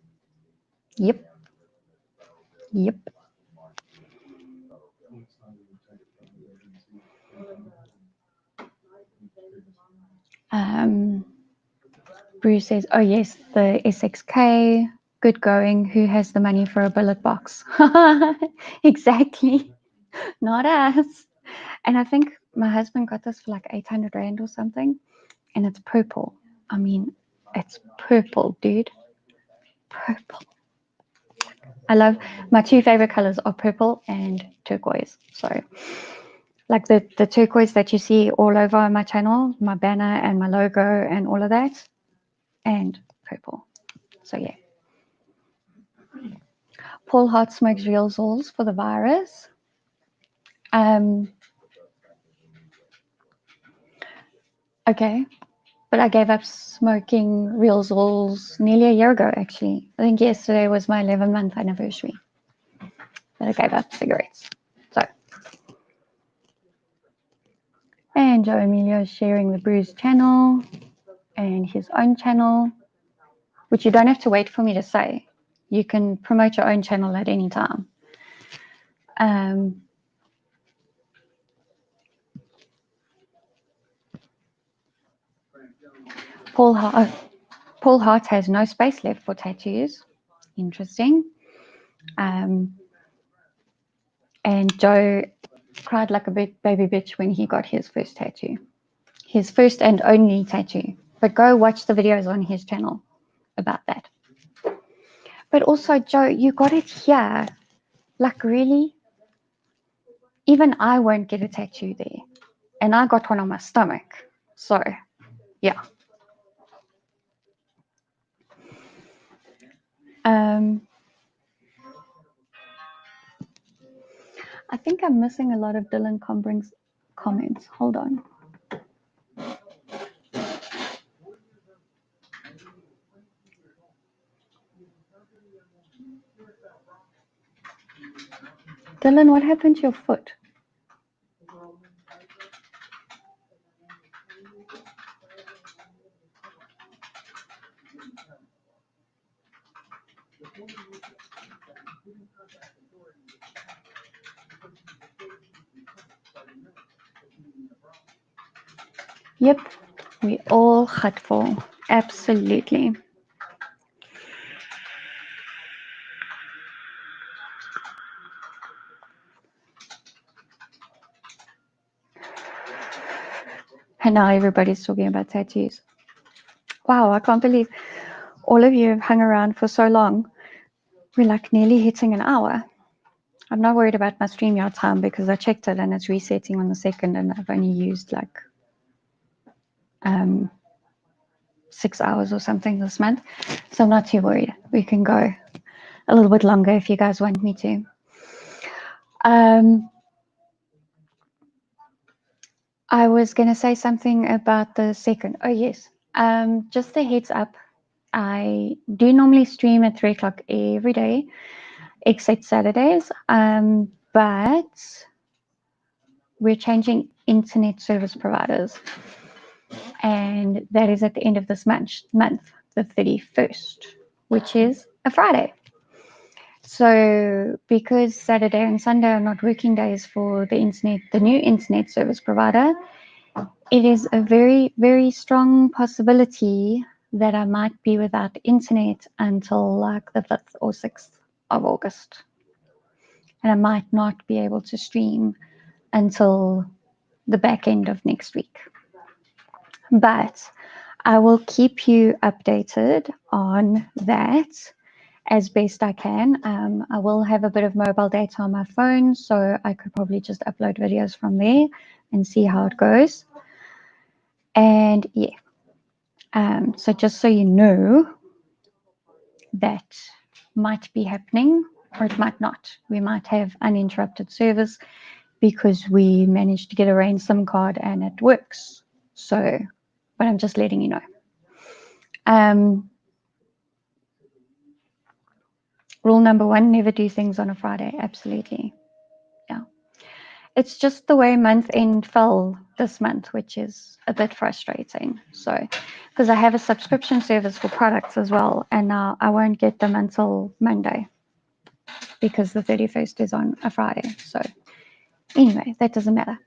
Yep. Yep. Bruce says, oh yes, the SXK, good going. Who has the money for a billet box? Exactly. Not us. And I think my husband got this for like 800 Rand or something. And it's purple. I mean, it's purple, dude. Purple. I love, my two favorite colors are purple and turquoise. So like the turquoise that you see all over my channel, my banner and my logo and all of that, and purple. So yeah. Paul Hart smokes real Zols for the virus. Okay, but I gave up smoking real Zols nearly a year ago, actually. I think yesterday was my 11-month anniversary that I gave up cigarettes. So, and Joe Emilio is sharing the Brews channel and his own channel, which you don't have to wait for me to say. You can promote your own channel at any time. Paul Hart has no space left for tattoos. Interesting. And Joe cried like a baby bitch when he got his first tattoo. His first and only tattoo. But go watch the videos on his channel. about that. But also, Joe, you got it here. Like, really? Even I won't get a tattoo there. And I got one on my stomach. So, yeah. I think I'm missing a lot of Dylan Combring's comments. Hold on. Dylan, what happened to your foot? Yep, we all hurtful. Absolutely. And now everybody's talking about tattoos. Wow, I can't believe all of you have hung around for so long. We're like nearly hitting an hour. I'm not worried about my StreamYard time because I checked it and it's resetting on the 2nd and I've only used like 6 hours or something this month. So I'm not too worried. We can go a little bit longer if you guys want me to. I was going to say something about the 2nd. Oh, yes. Just a heads up. I do normally stream at 3 o'clock every day, except Saturdays. But we're changing internet service providers. And that is at the end of this month, the 31st, which is a Friday. So because Saturday and Sunday are not working days for the new internet service provider, it is a very, very strong possibility that I might be without internet until like the 5th or 6th of August. And I might not be able to stream until the back end of next week. But I will keep you updated on that as best I can. I will have a bit of mobile data on my phone, so I could probably just upload videos from there and see how it goes. And yeah, so just so you know, that might be happening or it might not. We might have uninterrupted service because we managed to get a rain SIM card and it works. So, but I'm just letting you know. Rule number 1, never do things on a Friday. Absolutely. Yeah. It's just the way month end fell this month, which is a bit frustrating. So, because I have a subscription service for products as well, and now I won't get them until Monday because the 31st is on a Friday. So, anyway, that doesn't matter.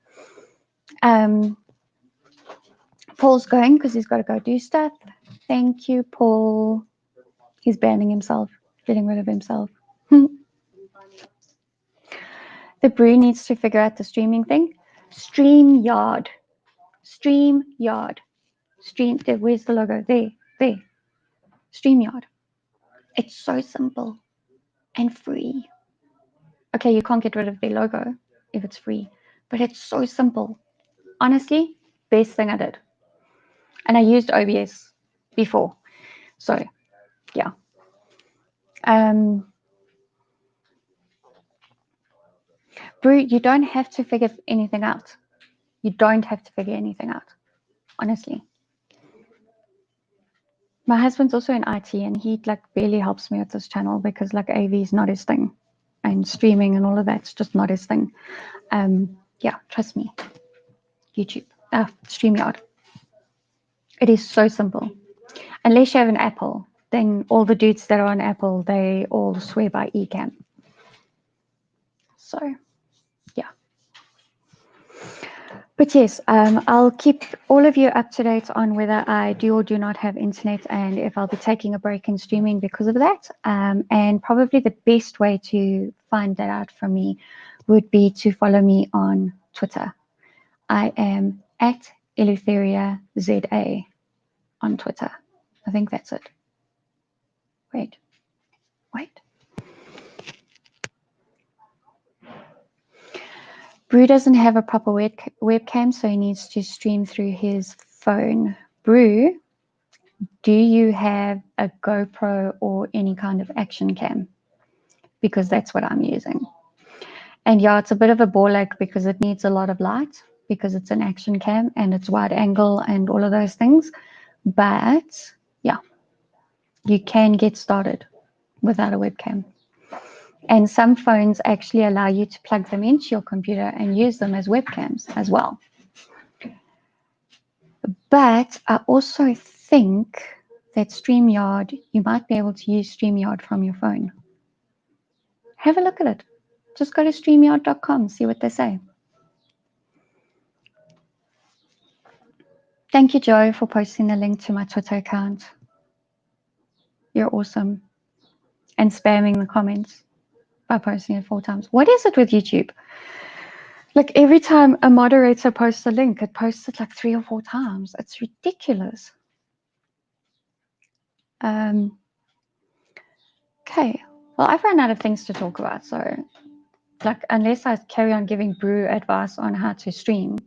Paul's going because he's got to go do stuff. Thank you, Paul. He's banning himself, getting rid of himself. The brew needs to figure out the streaming thing. StreamYard. StreamYard. Where's the logo? There. StreamYard. It's so simple and free. Okay, you can't get rid of their logo if it's free, but it's so simple. Honestly, best thing I did. And I used OBS before. So, yeah. Brew, you don't have to figure anything out. You don't have to figure anything out. Honestly. My husband's also in IT and he like barely helps me with this channel because like AV is not his thing. And streaming and all of that's just not his thing. Yeah, trust me. YouTube. StreamYard. It is so simple. Unless you have an Apple, then all the dudes that are on Apple, they all swear by Ecamm. So, yeah. But yes, I'll keep all of you up to date on whether I do or do not have internet and if I'll be taking a break in streaming because of that. And probably the best way to find that out from me would be to follow me on Twitter. I am @Eleutheria ZA on Twitter. I think that's it. Wait. Brew doesn't have a proper webcam, so he needs to stream through his phone. Brew, do you have a GoPro or any kind of action cam? Because that's what I'm using. And yeah, it's a bit of a ball ache because it needs a lot of light because it's an action cam and it's wide angle and all of those things. But yeah, you can get started without a webcam. And some phones actually allow you to plug them into your computer and use them as webcams as well. But I also think that StreamYard, you might be able to use StreamYard from your phone. Have a look at it. Just go to StreamYard.com, see what they say. Thank you, Joe, for posting the link to my Twitter account. You're awesome. And spamming the comments by posting it 4 times. What is it with YouTube? Like every time a moderator posts a link, it posts it like 3 or 4 times. It's ridiculous. Okay. Well, I've run out of things to talk about. So like, unless I carry on giving Brew advice on how to stream,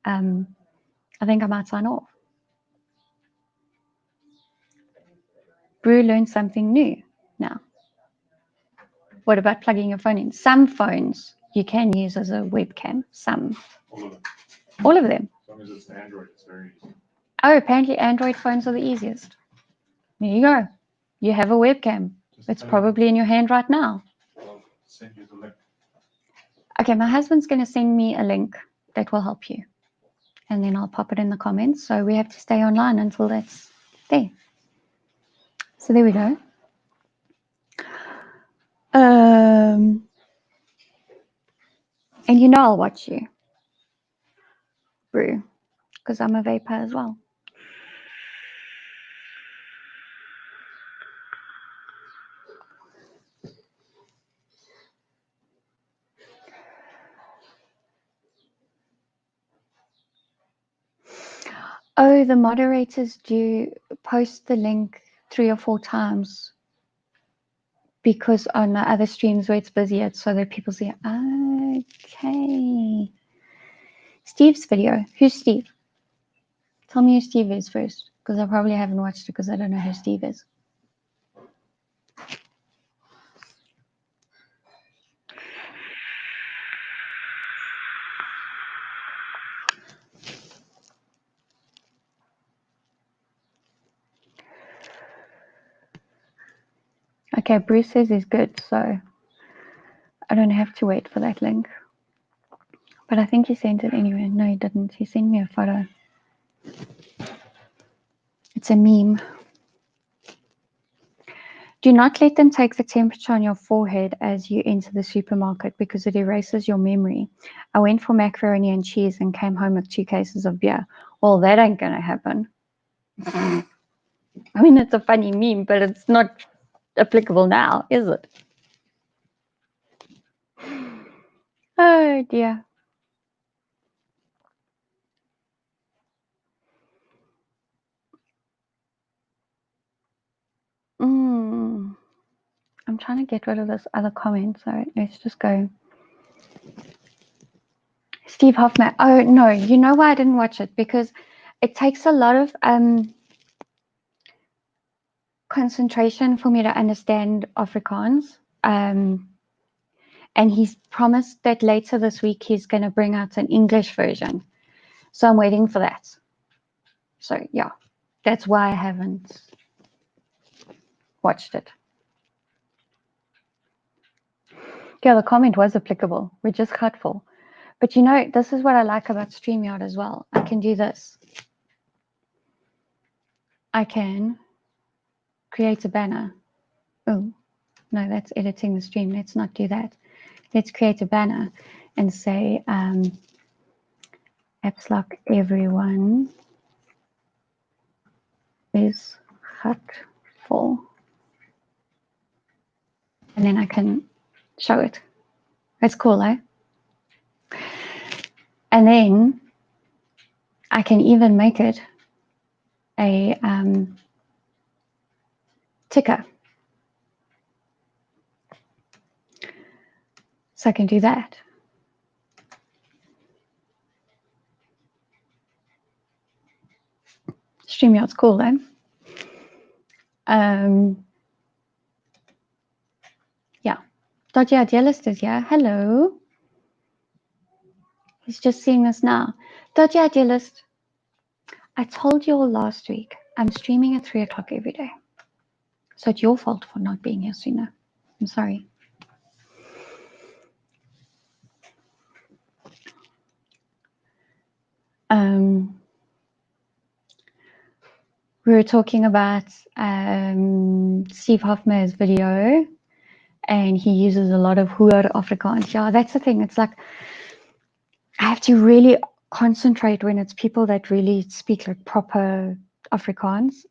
I think I might sign off. Brew learned something new now. What about plugging your phone in? Some phones you can use as a webcam. Some. All of them. As long as it's an Android, it's very easy. Oh, apparently Android phones are the easiest. There you go. You have a webcam. It's probably in your hand right now. I'll send you the link. Okay, my husband's going to send me a link that will help you. And then I'll pop it in the comments. So we have to stay online until that's there. So there we go. And you know I'll watch you, Brew, because I'm a vapor as well. Oh, the moderators do post the link 3 or 4 times because on the other streams where it's busy, it's so that people see, okay. Steve's video. Who's Steve? Tell me who Steve is first, because I probably haven't watched it because I don't know who Steve is. Okay, Bruce says he's good, so I don't have to wait for that link. But I think he sent it anyway. No, he didn't. He sent me a photo. It's a meme. Do not let them take the temperature on your forehead as you enter the supermarket because it erases your memory. I went for macaroni and cheese and came home with 2 cases of beer. Well, that ain't going to happen. I mean, it's a funny meme, but it's not applicable now, is it? Oh, dear. I'm trying to get rid of this other comment, so let's just go. Steve Hoffman. Oh, no, you know why I didn't watch it? Because it takes a lot of concentration for me to understand Afrikaans. And he's promised that later this week he's going to bring out an English version. So I'm waiting for that. So, yeah, that's why I haven't watched it. Yeah, the comment was applicable. We're just hurtful. But you know, this is what I like about StreamYard as well. I can do this. I can create a banner. Oh, no, that's editing the stream. Let's not do that. Let's create a banner and say, apps like everyone is hurtful. And then I can show it. That's cool, eh? And then I can even make it a ticker. So I can do that. StreamYard's cool, eh? Yeah. Dodgy Idealist is here. Hello. He's just seeing us now. Dodgy Idealist, I told you all last week, I'm streaming at 3 o'clock every day. So it's your fault for not being here sooner. I'm sorry. We were talking about Steve Hofmeer's video, and he uses a lot of Hoër Afrikaans. Yeah, that's the thing. It's like I have to really concentrate when it's people that really speak like proper Afrikaans.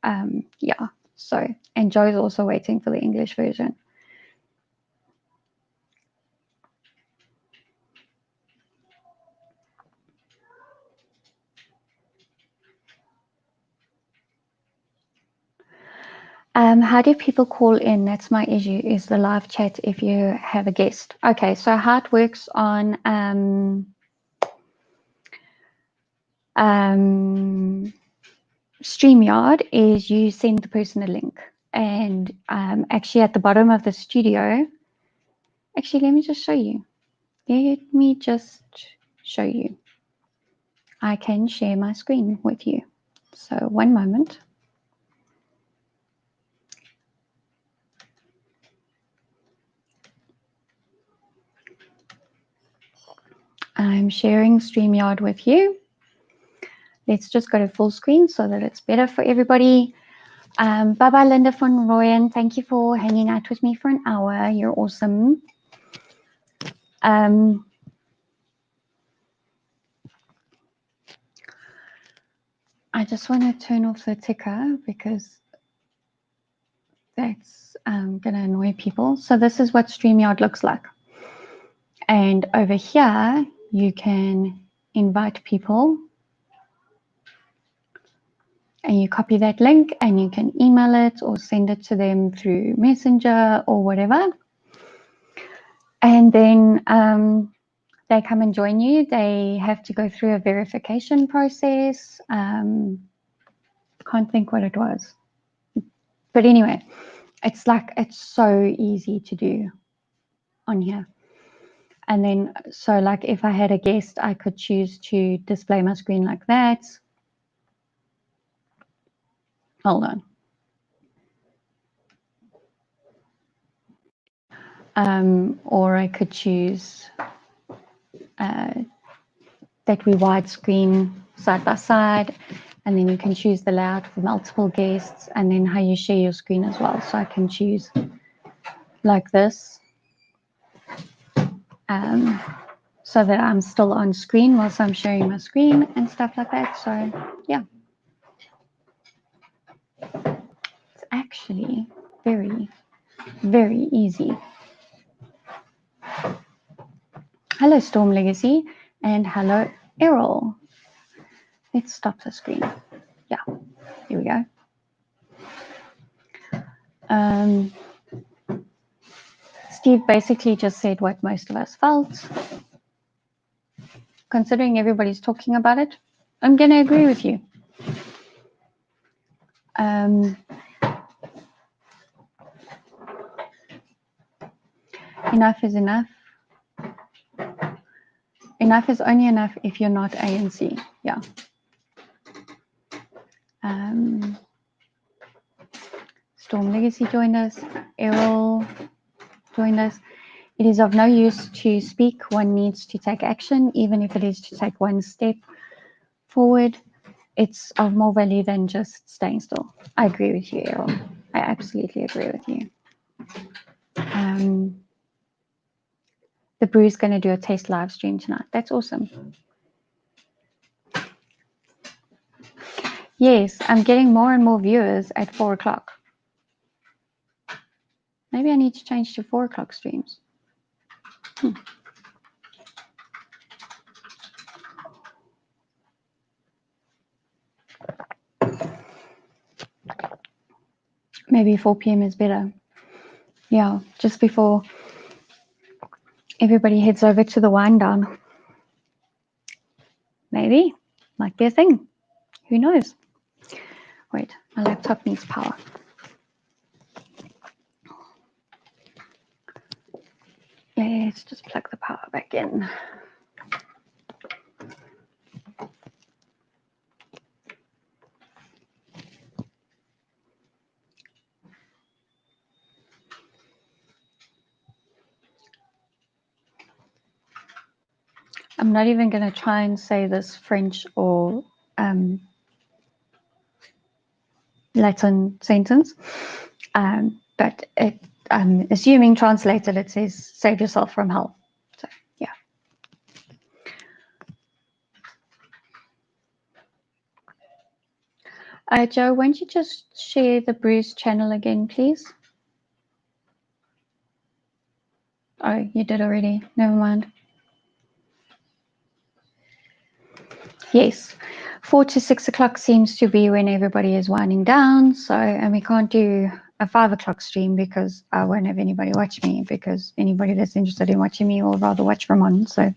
Yeah, so, and Joe's also waiting for the English version. How do people call in? That's my issue, is the live chat if you have a guest. Okay, so how it works on StreamYard is you send the person a link. And actually at the bottom of the studio, actually, let me just show you. Let me just show you. I can share my screen with you. So one moment. I'm sharing StreamYard with you. Let's just go to full screen so that it's better for everybody. Bye-bye, Linda von Royen. Thank you for hanging out with me for an hour. You're awesome. I just want to turn off the ticker because that's going to annoy people. So this is what StreamYard looks like. And over here, you can invite people. And you copy that link and you can email it or send it to them through Messenger or whatever. And then they come and join you. They have to go through a verification process. Can't think what it was. But anyway, it's so easy to do on here. And then, so like if I had a guest, I could choose to display my screen like that. Hold on. Or I could choose that we widescreen side by side, and then you can choose the layout for multiple guests, and then how you share your screen as well. So I can choose like this, so that I'm still on screen whilst I'm sharing my screen and stuff like that. So yeah, it's actually very, very easy. Hello, Storm Legacy, and hello, Errol. Let's stop the screen. Yeah, here we go. Steve basically just said what most of us felt. Considering everybody's talking about it, I'm going to agree with you. Enough is enough. Enough is only enough if you're not ANC. Yeah. Storm Legacy joined us. Errol joined us. It is of no use to speak. One needs to take action, even if it is to take one step forward. It's of more value than just staying still. I agree with you, Errol. I absolutely agree with you. The Brew's going to do a test live stream tonight. That's awesome. Yes, I'm getting more and more viewers at 4 o'clock. Maybe I need to change to 4 o'clock streams. Maybe 4 p.m. is better. Yeah, just before everybody heads over to the wine down. Maybe. Might be a thing. Who knows? Wait, my laptop needs power. Let's just plug the power back in. I'm not even going to try and say this French or Latin sentence, but I'm assuming translated it says save yourself from hell. So yeah. Joe, won't you just share the Bruce channel again, please? Oh, you did already. Never mind. Yes, 4 to 6 o'clock seems to be when everybody is winding down. So, and we can't do a 5 o'clock stream because I won't have anybody watch me, because anybody that's interested in watching me will rather watch Ramon. So,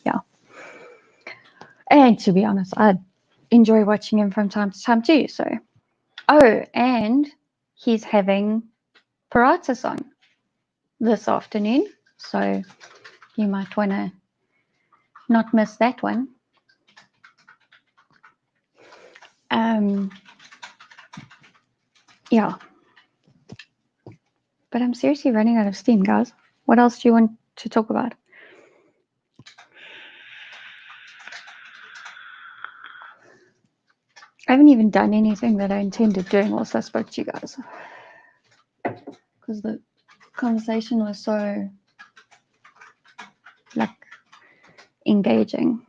yeah. And to be honest, I enjoy watching him from time to time too. So, oh, and he's having Paratas on this afternoon. So, you might want to not miss that one. Yeah. But I'm seriously running out of steam, guys. What else do you want to talk about? I haven't even done anything that I intended doing whilst I spoke to you guys, because the conversation was so like engaging.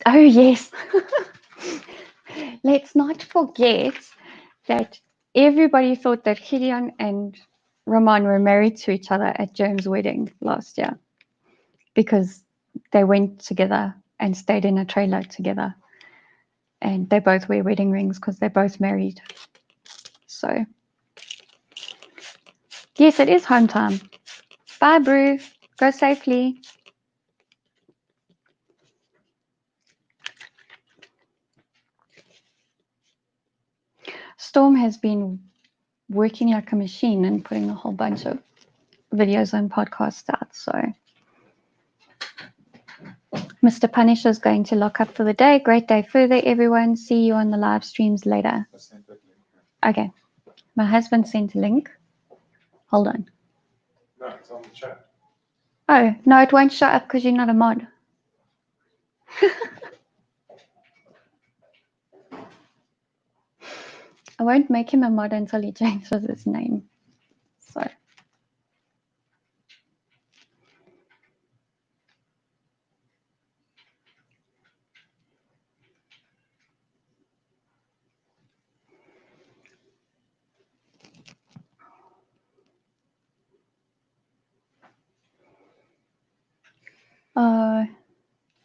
Oh yes. Let's not forget that everybody thought that Gideon and Ramon were married to each other at James' wedding last year, because they went together and stayed in a trailer together, and they both wear wedding rings because they're both married. So yes, it is home time. Bye, Brew. Go safely. Storm has been working like a machine and putting a whole bunch of videos and podcasts out. So Mr. Punisher is going to lock up for the day. Great day further, everyone. See you on the live streams later. Okay. My husband sent a link. Hold on. No, it's on the chat. Oh, no, it won't show up because you're not a mod. I won't make him a mod until he changes his name. So.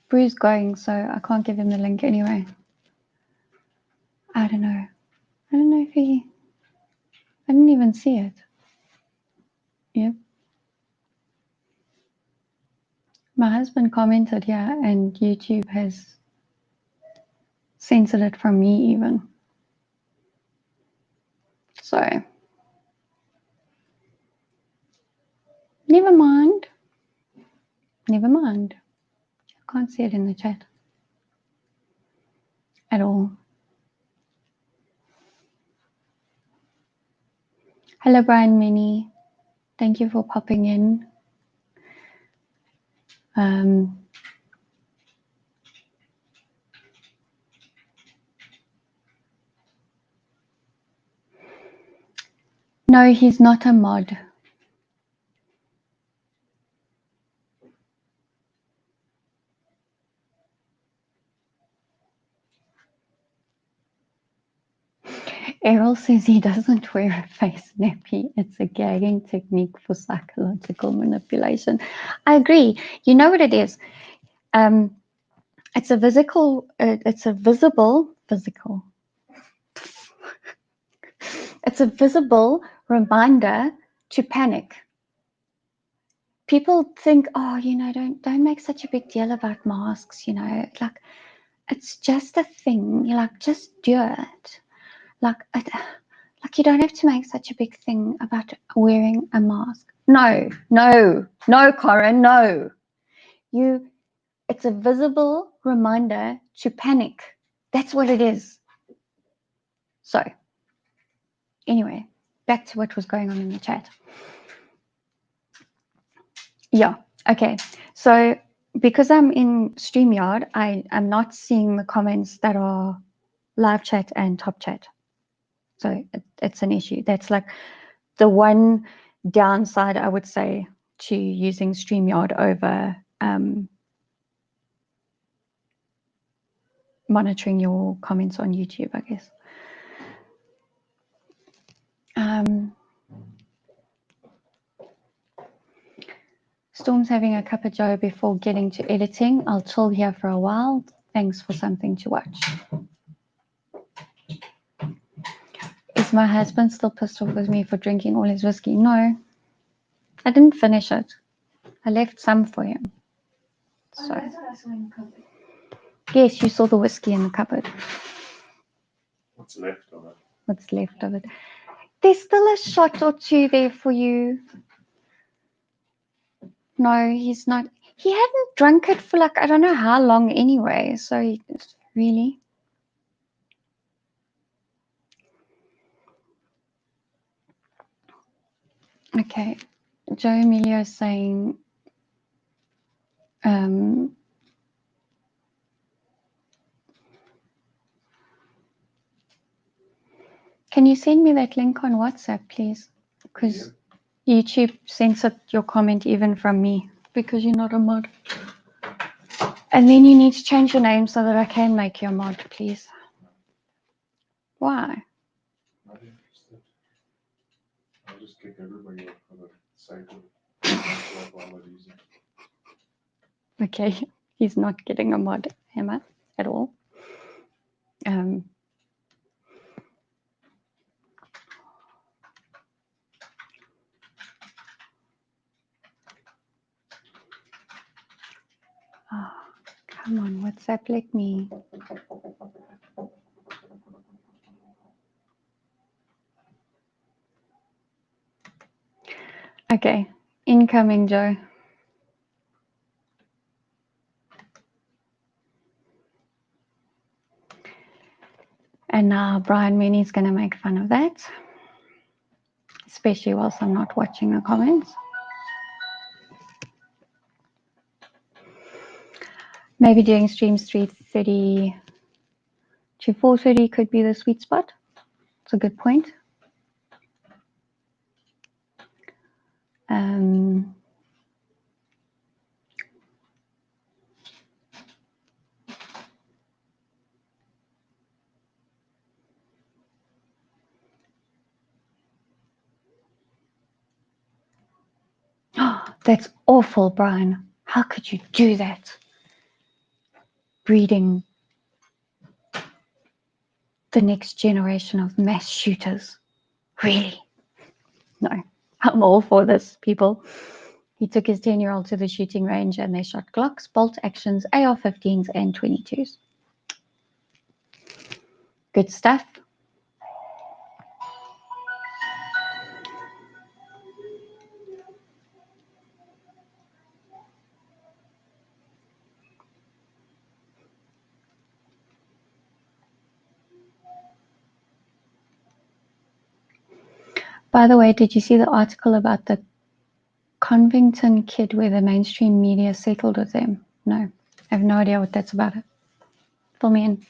Brew's going, so I can't give him the link anyway. I don't know. I don't know if he... I didn't even see it. Yep. My husband commented here, and YouTube has censored it from me even. So, never mind. Never mind. I can't see it in the chat at all. Hello, Brian Minnie. Thank you for popping in. No, he's not a mod. Errol says he doesn't wear a face nappy. It's a gagging technique for psychological manipulation. I agree. You know what it is? It's a visible. It's a visible reminder to panic. people think, oh, don't make such a big deal about masks, like it's just a thing. You're like, just do it. Like, like you don't have to make such a big thing about wearing a mask. No, Corin, no. It's a visible reminder to panic. That's what it is. So, anyway, back to what was going on in the chat. Yeah, okay. So, because I'm in StreamYard, I'm not seeing the comments that are live chat and top chat. So, it's an issue. That's like the one downside, I would say, to using StreamYard over monitoring your comments on YouTube, I guess. Storm's having a cup of joe before getting to editing. I'll chill here for a while. Thanks for something to watch. Is my husband still pissed off with me for drinking all his whiskey? No, I didn't finish it. I left some for him. So, yes, you saw the whiskey in the cupboard. What's left of it? What's left of it? There's still a shot or two there for you. No, he's not. He hadn't drunk it for like, I don't know how long anyway. So, really? Okay. Joe Emilio is saying, can you send me that link on WhatsApp, please? Because YouTube censored your comment even from me because you're not a mod. And then you need to change your name so that I can make you a mod, please. Why? Not interested. I'll just kick everybody off for the sake of all that easy. Okay, he's not getting a mod, Emma, at all. Oh, come on, WhatsApp, let me. Okay, incoming, Joe. And now Brian Mooney's going to make fun of that, especially whilst I'm not watching the comments. Maybe doing streams 3:30 to 4:30 could be the sweet spot. It's a good point. That's awful, Brian. How could you do that? Breeding the next generation of mass shooters. Really? No, I'm all for this, people. He took his 10-year-old to the shooting range and they shot Glocks, bolt actions, AR-15s, and 22s. Good stuff. By the way, did you see the article about the Covington kid where the mainstream media settled with them? No, I have no idea what that's about. Fill me in.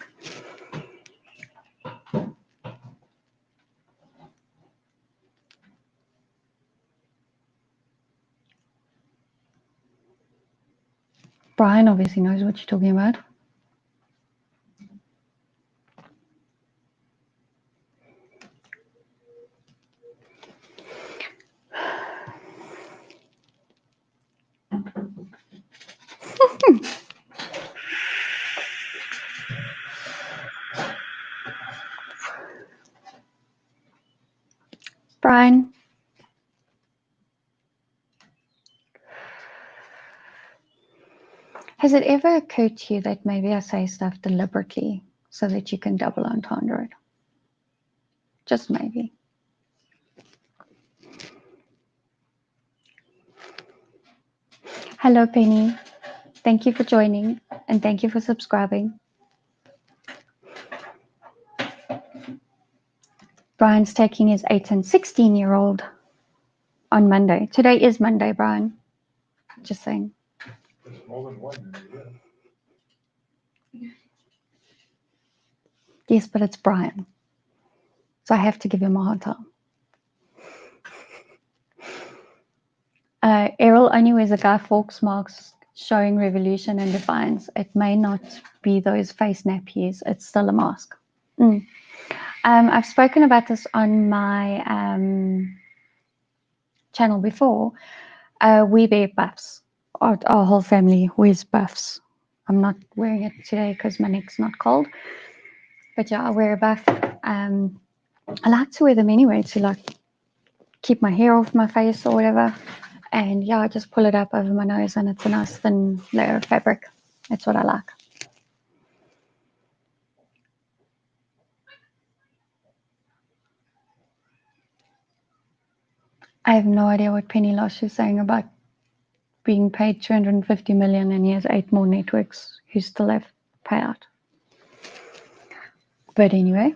Brian obviously knows what you're talking about. Brian. Has it ever occurred to you that maybe I say stuff deliberately so that you can double entendre it? Just maybe. Hello, Penny. Thank you for joining and thank you for subscribing. Brian's taking his 8 and 16-year-old on Monday. Today is Monday, Brian. Just saying. There's more than one in the year. Yes, but it's Brian. So I have to give him a hard time. Errol only wears a Guy Fawkes mask showing revolution and defiance. It may not be those face nappies. It's still a mask. I've spoken about this on my channel before. We wear buffs. Our whole family wears buffs. I'm not wearing it today because my neck's not cold. But yeah, I wear a buff. I like to wear them anyway to like keep my hair off my face or whatever. And yeah, I just pull it up over my nose and it's a nice thin layer of fabric. That's what I like. I have no idea what Penny Losh is saying about being paid 250 million and he has 8 more networks who still have payout. But anyway,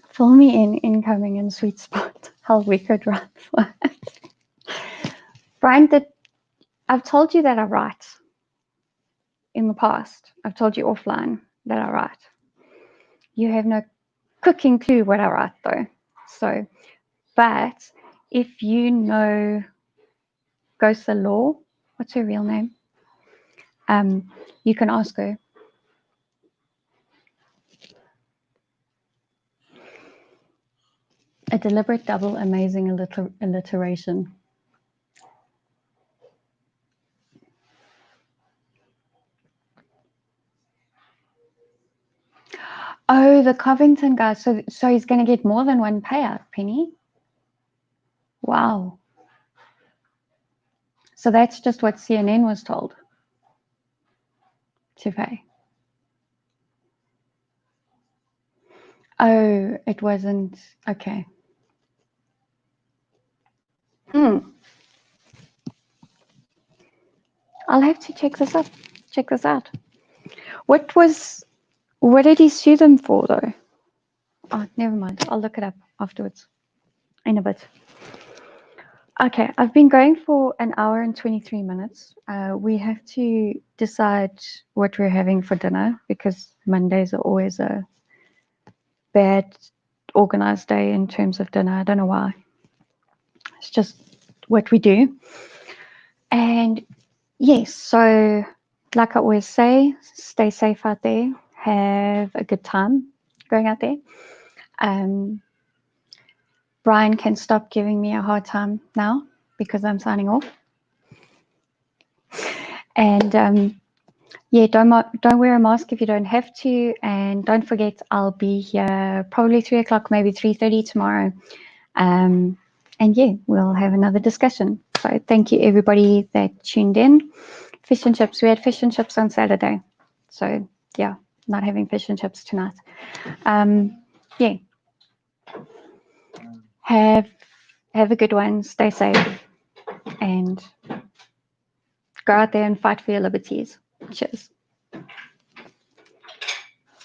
fill me in incoming and sweet spot how we could write for it. Brian, I've told you that I write in the past. I've told you offline that I write. You have no cooking clue what I write though. So, but if you know Ghost the Law, what's her real name? You can ask her. A deliberate double, amazing alliteration. Oh, the Covington guy. So he's going to get more than one payout, Penny. Wow. So that's just what CNN was told to pay. Oh, it wasn't. Okay. I'll have to check this up. Check this out. What did he sue them for though? Oh, never mind. I'll look it up afterwards. In a bit. Okay, I've been going for an hour and 23 minutes. We have to decide what we're having for dinner because Mondays are always a bad organized day in terms of dinner. I don't know why. It's just what we do. And yes, so like I always say, stay safe out there. Have a good time going out there. Brian can stop giving me a hard time now because I'm signing off. And yeah, don't wear a mask if you don't have to, and don't forget I'll be here probably 3 o'clock, maybe 3:30 tomorrow. And yeah, we'll have another discussion. So thank you everybody that tuned in. Fish and chips. We had fish and chips on Saturday. So yeah, not having fish and chips tonight. Yeah. Have a good one. Stay safe and go out there and fight for your liberties. Cheers.